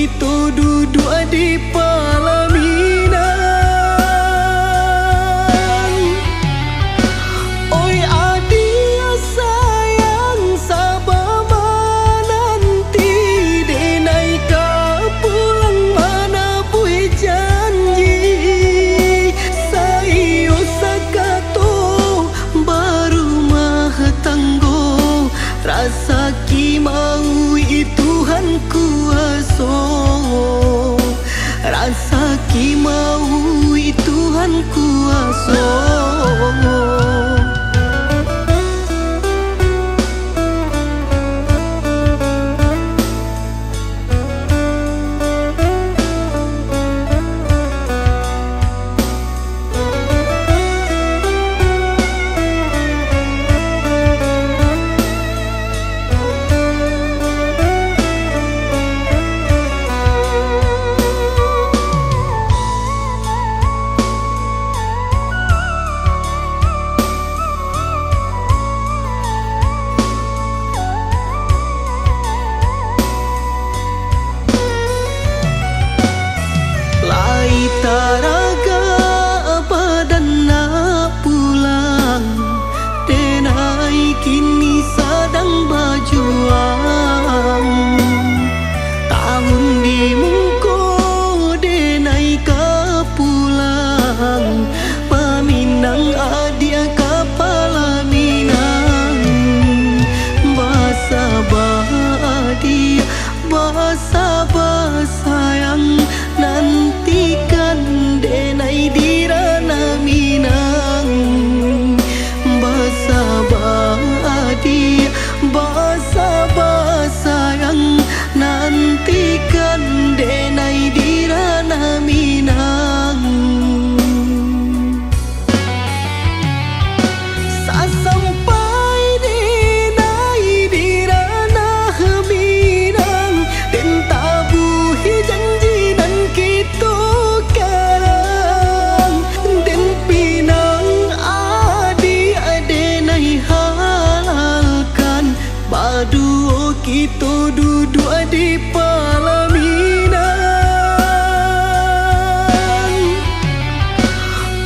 kita duduk di pelaminan. Oi adik sayang sabar nanti denai ka pulang mana bui janji. Sayo sakato baru mah tanggo rasa ki mau Tuhan kuasa. Rasa ki mau Tuhan kuasa. Taraga badan nak pulang, denai kini sedang berjuang. Tahun di muka denai ka pulang, paminang adia kepala minang. Bahasa bahagia, bahasa sayang nantikan denai dirana minang. Bahasa bahagia, bahasa sayang nantikan denai dirana minang. Sampai denai dirana minang, den tabuhi janji dan kita karang. Den pinang adi denai halalkan, badu kita duduk di pelaminan.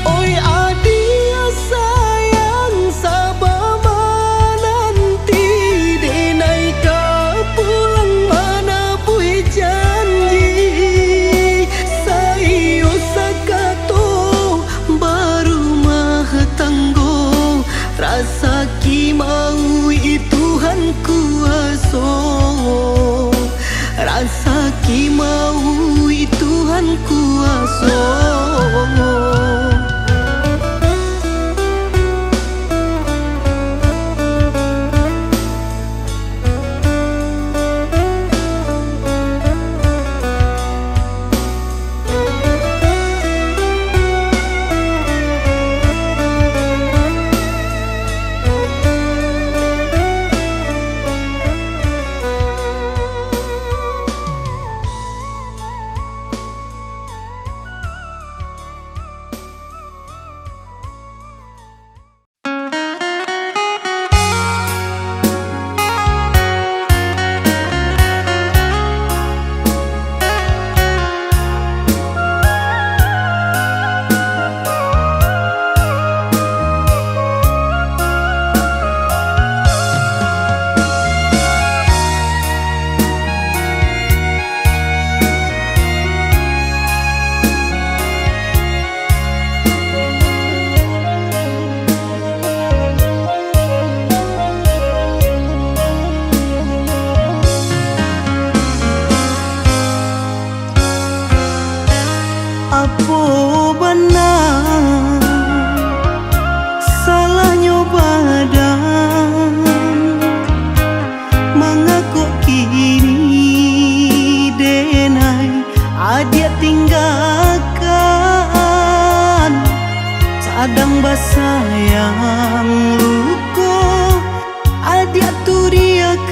Oi adik sayang sabar nanti denai ka pulang mana bui janji. Sayo sakato baru mah tanggo rasa ki mau Tuhan kuasa. Rasa ki mau Tuhan kuasa. Apa benar salahnya badan mengaku kini denai adia tinggalkan. Sadang basayang luka adia turiakan.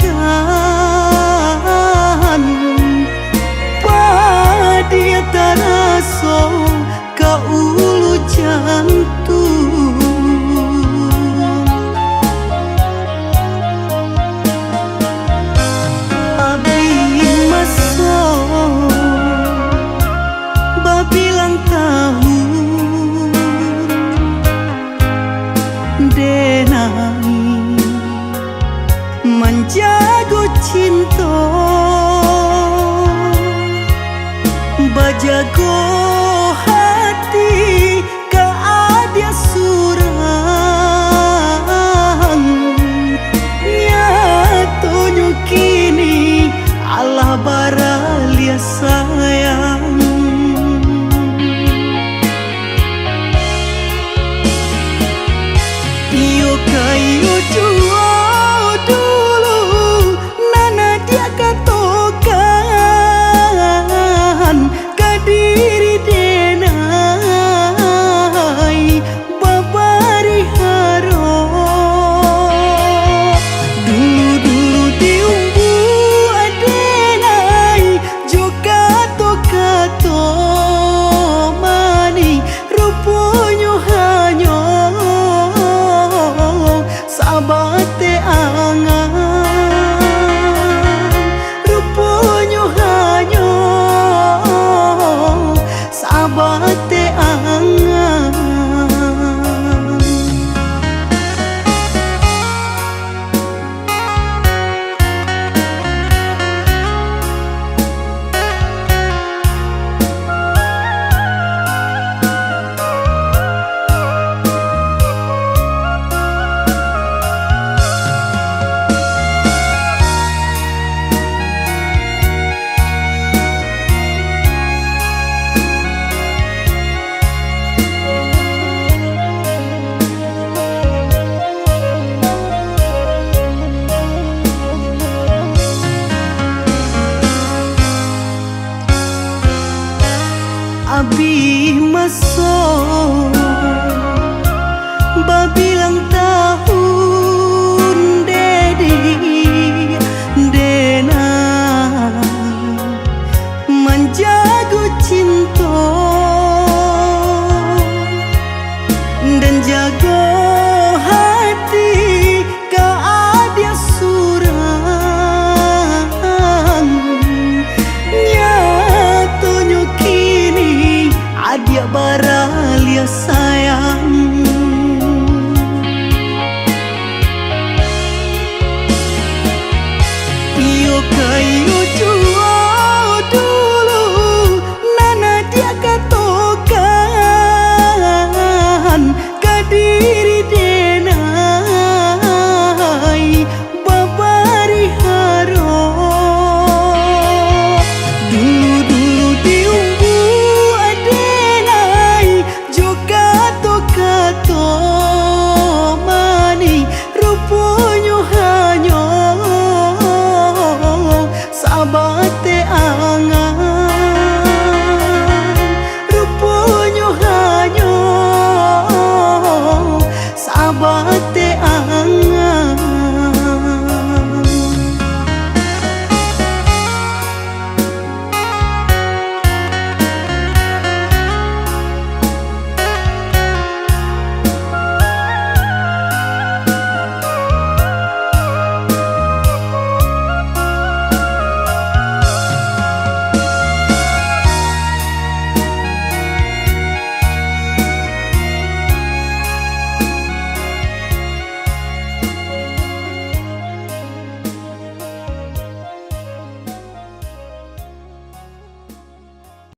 Dia terasa ke ulu jantung. Abi masuk bajago hati ka adia surang nyatonyo kini Allah baralia sayang iyo kayo jua dulu nana dia katokan kadiri denai babari haro dulu diumbu adenai joka to mani ruponyo hanyo sabate angan ruponyo hanyo sabate angan Abi masuk